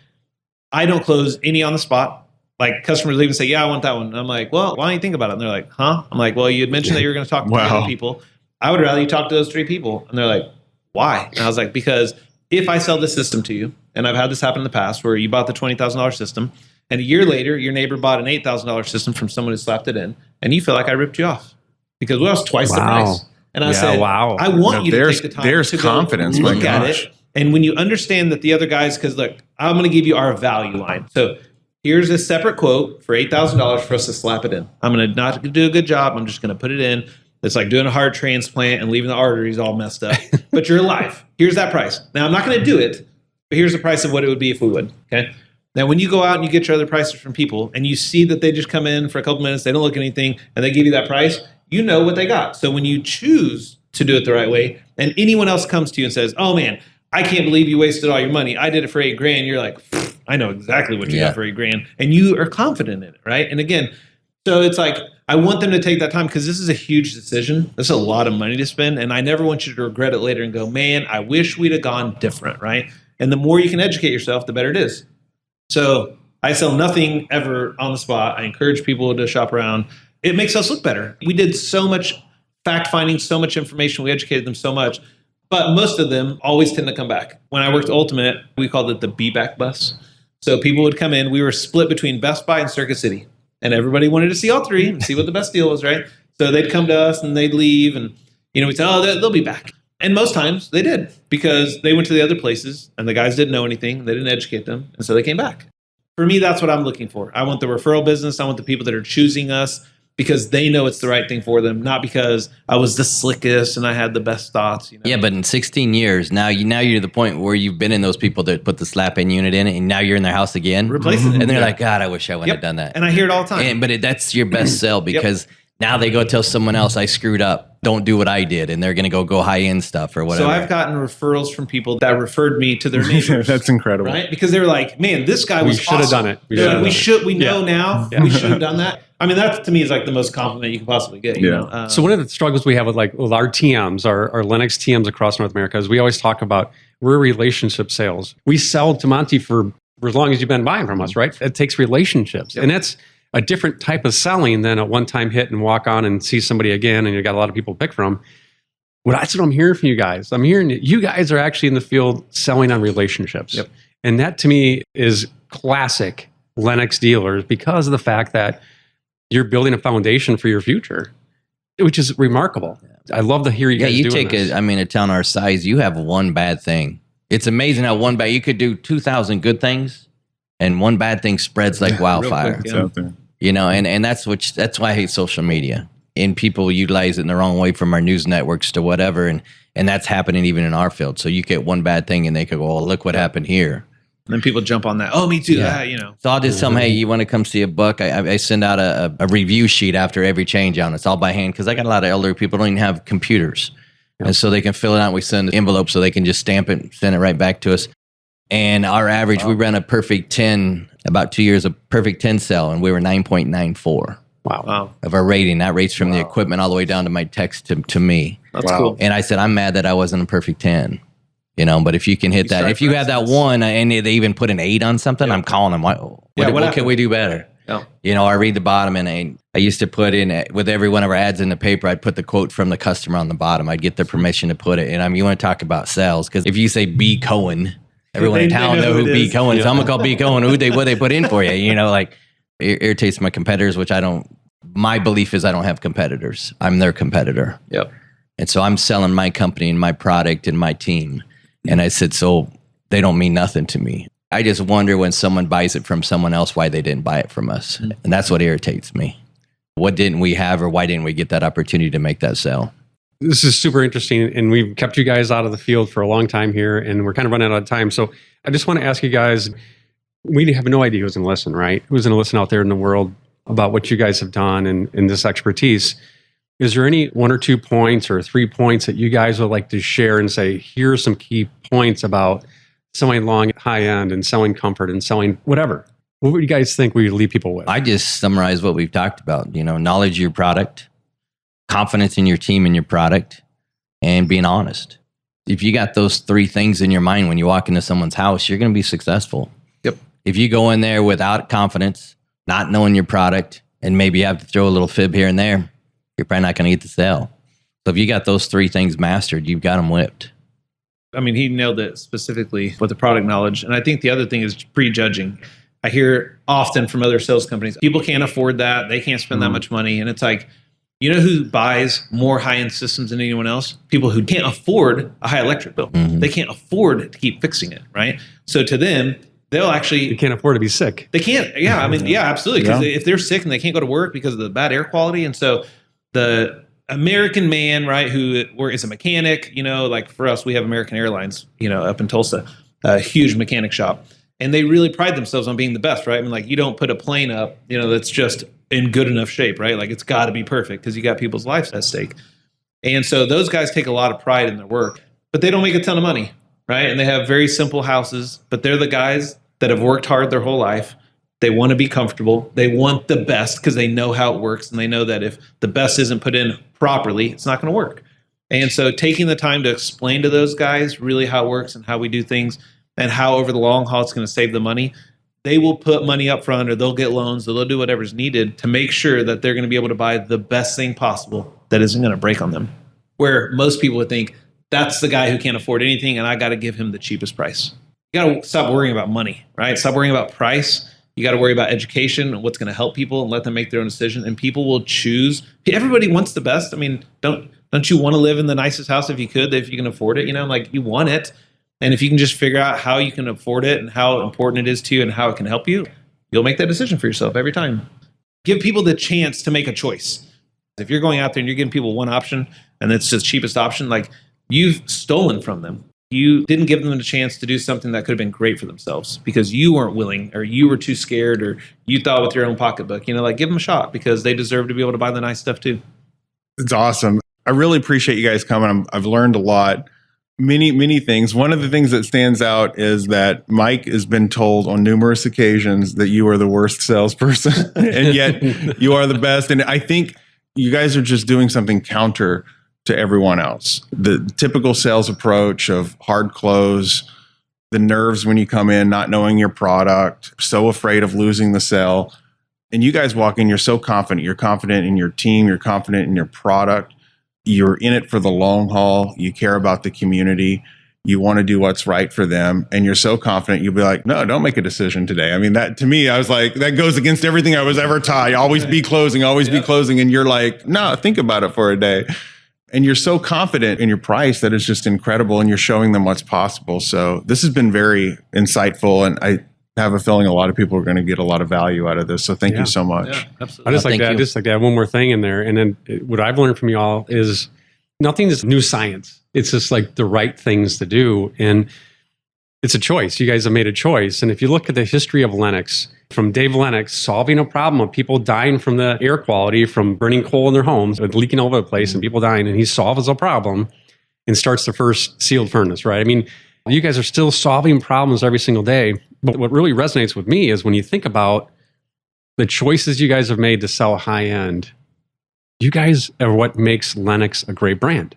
I don't close any on the spot. Like customers leave and say, yeah, I want that one. And I'm like, well, why don't you think about it? And they're like, huh? I'm like, well, you had mentioned that you were going to talk to 3 other people. I would rather you talk to those 3 people. And they're like, why? And I was like, because if I sell this system to you, and I've had this happen in the past where you bought the $20,000 system, and a year later, your neighbor bought an $8,000 system from someone who slapped it in, and you feel like I ripped you off because well, it's twice the price. And I said, wow. I want you to there's- take the time there's to go confidence, my look at gosh. it. And when you understand that the other guys, because look, I'm going to give you our value line. So here's a separate quote for $8,000 for us to slap it in. I'm going to not do a good job. I'm just going to put it in. It's like doing a heart transplant and leaving the arteries all messed up, but you're alive. Here's that price. Now I'm not going to do it, but here's the price of what it would be if we would. Okay. Now, when you go out and you get your other prices from people and you see that they just come in for a couple minutes, they don't look at anything, and they give you that price, you know what they got. So when you choose to do it the right way, and anyone else comes to you and says, oh man, I can't believe you wasted all your money. I did it for $8,000. You're like, I know exactly what you got for $8,000. And you are confident in it, right? And again, so it's like, I want them to take that time because this is a huge decision. This is a lot of money to spend. And I never want you to regret it later and go, man, I wish we'd have gone different, right? And the more you can educate yourself, the better it is. So I sell nothing ever on the spot. I encourage people to shop around. It makes us look better. We did so much fact finding, so much information. We educated them so much. But most of them always tend to come back. When I worked at Ultimate, we called it the be-back bus. So people would come in. We were split between Best Buy and Circuit City. And everybody wanted to see all 3 and see what the best deal was, right? So they'd come to us and they'd leave. And, we'd say, oh, they'll be back. And most times they did because they went to the other places and the guys didn't know anything. They didn't educate them. And so they came back. For me, that's what I'm looking for. I want the referral business. I want the people that are choosing us because they know it's the right thing for them, not because I was the slickest and I had the best thoughts. Yeah, but in 16 years, now you're to the point where you've been in those people that put the slap-in unit in it, and now you're in their house again. Replacing it. And they're like, God, I wish I wouldn't have done that. And I hear it all the time. But that's your best sell because now they go tell someone else, I screwed up. Don't do what I did. And they're going to go high-end stuff or whatever. So I've gotten referrals from people that referred me to their neighbors. That's incredible. Right? Because they were like, man, this guy was should have awesome. done it. We know now. We should have done that. I mean, that to me is like the most compliment you can possibly get. You know? So one of the struggles we have with our TMs, our Linux TMs across North America, is we always talk about we're relationship sales. We sell to Monte for as long as you've been buying from us, right? It takes relationships. And that's a different type of selling than a one-time hit and walk on and see somebody again and you got a lot of people to pick from. That's what I'm hearing from you guys. I'm hearing that you guys are actually in the field selling on relationships. Yep. And that to me is classic Linux dealers because of the fact that you're building a foundation for your future, which is remarkable. I love to hear you guys doing this. A town our size, you have one bad thing. It's amazing how you could do 2,000 good things and one bad thing spreads like wildfire. quick, It's out there. And that's why I hate social media. And people utilize it in the wrong way from our news networks to whatever. And that's happening even in our field. So you get one bad thing and they could go, oh, look what happened here. And then people jump on that. Oh, me too. Yeah. So I'll just tell them, hey, you want to come see a book? I send out a review sheet after every change on it. It's all by hand because I got a lot of elderly people who don't even have computers. And so they can fill it out. We send an envelope so they can just stamp it, send it right back to us. And our average, we ran a perfect 10, about 2 years of perfect 10 sell, and we were 9.94. Wow. Of our rating. That rates from the equipment all the way down to my text to me. That's cool. And I said, I'm mad that I wasn't a perfect 10. But if you can hit that, if you have that one and they even put an 8 on something, I'm calling them. What can we do better? Yeah. I read the bottom and I used to put in with every one of our ads in the paper, I'd put the quote from the customer on the bottom. I'd get their permission to put it. And you want to talk about sales because if you say B Cohen, Everyone in They town know know who who it B. is. Cohen is. I'm gonna call B. Cohen. What they put in for you? You know, like it irritates my competitors, which I don't. My belief is I don't have competitors. I'm their competitor. Yep. And so I'm selling my company and my product and my team. And I said, so they don't mean nothing to me. I just wonder when someone buys it from someone else, why they didn't buy it from us. And that's what irritates me. What didn't we have, or why didn't we get that opportunity to make that sale? This is super interesting, and we've kept you guys out of the field for a long time here, and we're kind of running out of time. So I just want to ask you guys, we have no idea who's going to listen, right? Who's going to listen out there in the world about what you guys have done and this expertise. Is there any 1 or 2 points or 3 points that you guys would like to share and say, here are some key points about selling long, high end, and selling comfort and selling whatever? What would you guys think we would leave people with? I just summarize what we've talked about, knowledge of your product, confidence in your team and your product, and being honest. If you got those 3 things in your mind when you walk into someone's house, you're going to be successful. Yep. If you go in there without confidence, not knowing your product, and maybe you have to throw a little fib here and there, you're probably not going to get the sale. So if you got those 3 things mastered, you've got them whipped. I mean, he nailed it specifically with the product knowledge. And I think the other thing is prejudging. I hear often from other sales companies, people can't afford that. They can't spend that much money. And it's like, you know who buys more high-end systems than anyone else? People who can't afford a high electric bill. They can't afford to keep fixing it, right? So to them, they'll actually... You can't afford to be sick. They can't. Yeah, I mean, yeah, absolutely. Because if they're sick and they can't go to work because of the bad air quality. And so the American man, right, who is a mechanic, like for us, we have American Airlines, up in Tulsa, a huge mechanic shop. And they really pride themselves on being the best, right? I mean, like you don't put a plane up, that's just in good enough shape, right? Like it's got to be perfect because you got people's lives at stake. And so those guys take a lot of pride in their work, but they don't make a ton of money, right? And they have very simple houses, but they're the guys that have worked hard their whole life. They want to be comfortable. They want the best because they know how it works. And they know that if the best isn't put in properly, it's not going to work. And so taking the time to explain to those guys really how it works and how we do things and how over the long haul it's going to save the money, they will put money up front or they'll get loans or they'll do whatever's needed to make sure that they're going to be able to buy the best thing possible that isn't going to break on them. Where most people would think, that's the guy who can't afford anything and I got to give him the cheapest price. You got to stop worrying about money, right? Stop worrying about price. You got to worry about education and what's going to help people and let them make their own decision. And people will choose. Everybody wants the best. I mean, don't you want to live in the nicest house if you could, if you can afford it? Like you want it. And if you can just figure out how you can afford it and how important it is to you and how it can help you, you'll make that decision for yourself every time. Give people the chance to make a choice. If you're going out there and you're giving people one option and it's the cheapest option, like you've stolen from them. You didn't give them the chance to do something that could have been great for themselves because you weren't willing or you were too scared or you thought with your own pocketbook, like give them a shot because they deserve to be able to buy the nice stuff too. It's awesome. I really appreciate you guys coming. I've learned a lot. Many things. One of the things that stands out is that Mike has been told on numerous occasions that you are the worst salesperson, and yet you are the best. And I think you guys are just doing something counter to everyone else. The typical sales approach of hard close, the nerves when you come in, not knowing your product, so afraid of losing the sale. And you guys walk in, you're so confident. You're confident in your team. You're confident in your product. You're in it for the long haul. You care about the community. You want to do what's right for them. And you're so confident, you'll be like, no, don't make a decision today. I mean, that to me, I was like, that goes against everything I was ever taught. Always be closing, always be closing. And you're like, no, think about it for a day. And you're so confident in your price that it's just incredible. And you're showing them what's possible. So this has been very insightful. And I have a feeling a lot of people are going to get a lot of value out of this. So thank you so much. Yeah, absolutely. I just like to add one more thing in there. And then what I've learned from y'all is nothing is new science. It's just like the right things to do. And it's a choice. You guys have made a choice. And if you look at the history of Lennox, from Dave Lennox solving a problem of people dying from the air quality, from burning coal in their homes, leaking all over the place and people dying, and he solves a problem and starts the first sealed furnace, right? I mean, you guys are still solving problems every single day. But what really resonates with me is when you think about the choices you guys have made to sell high end, you guys are what makes Lennox a great brand.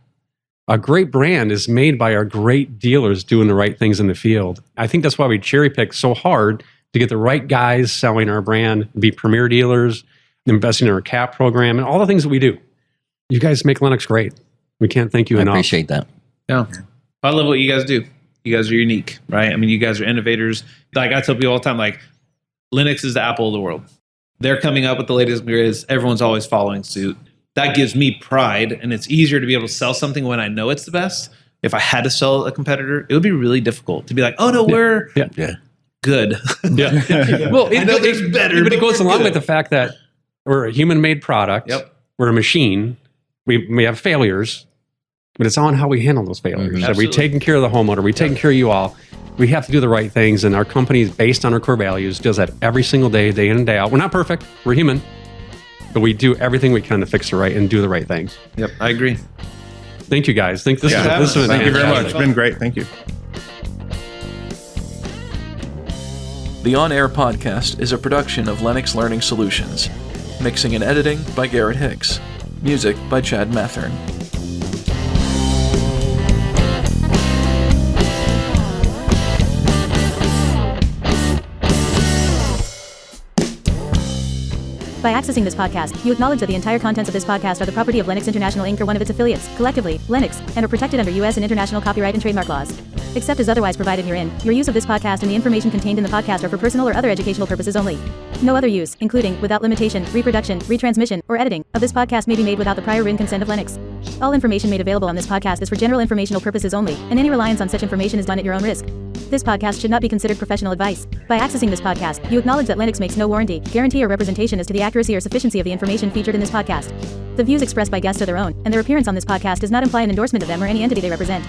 A great brand is made by our great dealers doing the right things in the field. I think that's why we cherry pick so hard to get the right guys selling our brand, be premier dealers, investing in our CAP program, and all the things that we do. You guys make Lennox great. We can't thank you enough. I appreciate that. Yeah. I love what you guys do. You guys are unique, right? I mean, you guys are innovators. Like I tell people all the time, like Linux is the Apple of the world. They're coming up with the latest greatest. Everyone's always following suit. That gives me pride, and it's easier to be able to sell something when I know it's the best. If I had to sell a competitor, it would be really difficult to be like, oh no, we're good. Well, I know there's better, but it goes we're along good. with the fact that we're a human-made product. Yep. We're a machine. We have failures, but it's on how we handle those failures. Mhm. Are we taking care of the homeowner? Are we taking care of you all? We have to do the right things, and our company is based on our core values, does that every single day, day in and day out. We're not perfect. We're human. But we do everything we can to fix it right and do the right things. Yep, I agree. Thank you, guys. This Yeah. has been Thank you very much. fantastic. It's been great. Thank you. The On Air podcast is a production of Lennox Learning Solutions. Mixing and editing by Garrett Hicks. Music by Chad Mathern. By accessing this podcast, you acknowledge that the entire contents of this podcast are the property of Lennox International Inc. or one of its affiliates, collectively, Lennox, and are protected under U.S. and international copyright and trademark laws. Except as otherwise provided herein, your use of this podcast and the information contained in the podcast are for personal or other educational purposes only. No other use, including, without limitation, reproduction, retransmission, or editing, of this podcast may be made without the prior written consent of Lennox. All information made available on this podcast is for general informational purposes only, and any reliance on such information is done at your own risk. This podcast should not be considered professional advice. By accessing this podcast, you acknowledge that Lennox makes no warranty, guarantee, or representation as to the accuracy or sufficiency of the information featured in this podcast. The views expressed by guests are their own, and their appearance on this podcast does not imply an endorsement of them or any entity they represent.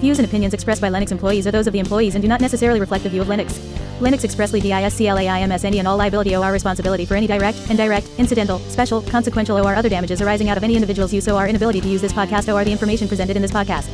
Views and opinions expressed by Lennox employees are those of the employees and do not necessarily reflect the view of Lennox. Lennox expressly disclaims any and all liability or responsibility for any direct, indirect, incidental, special, consequential or other damages arising out of any individual's use or inability to use this podcast or the information presented in this podcast.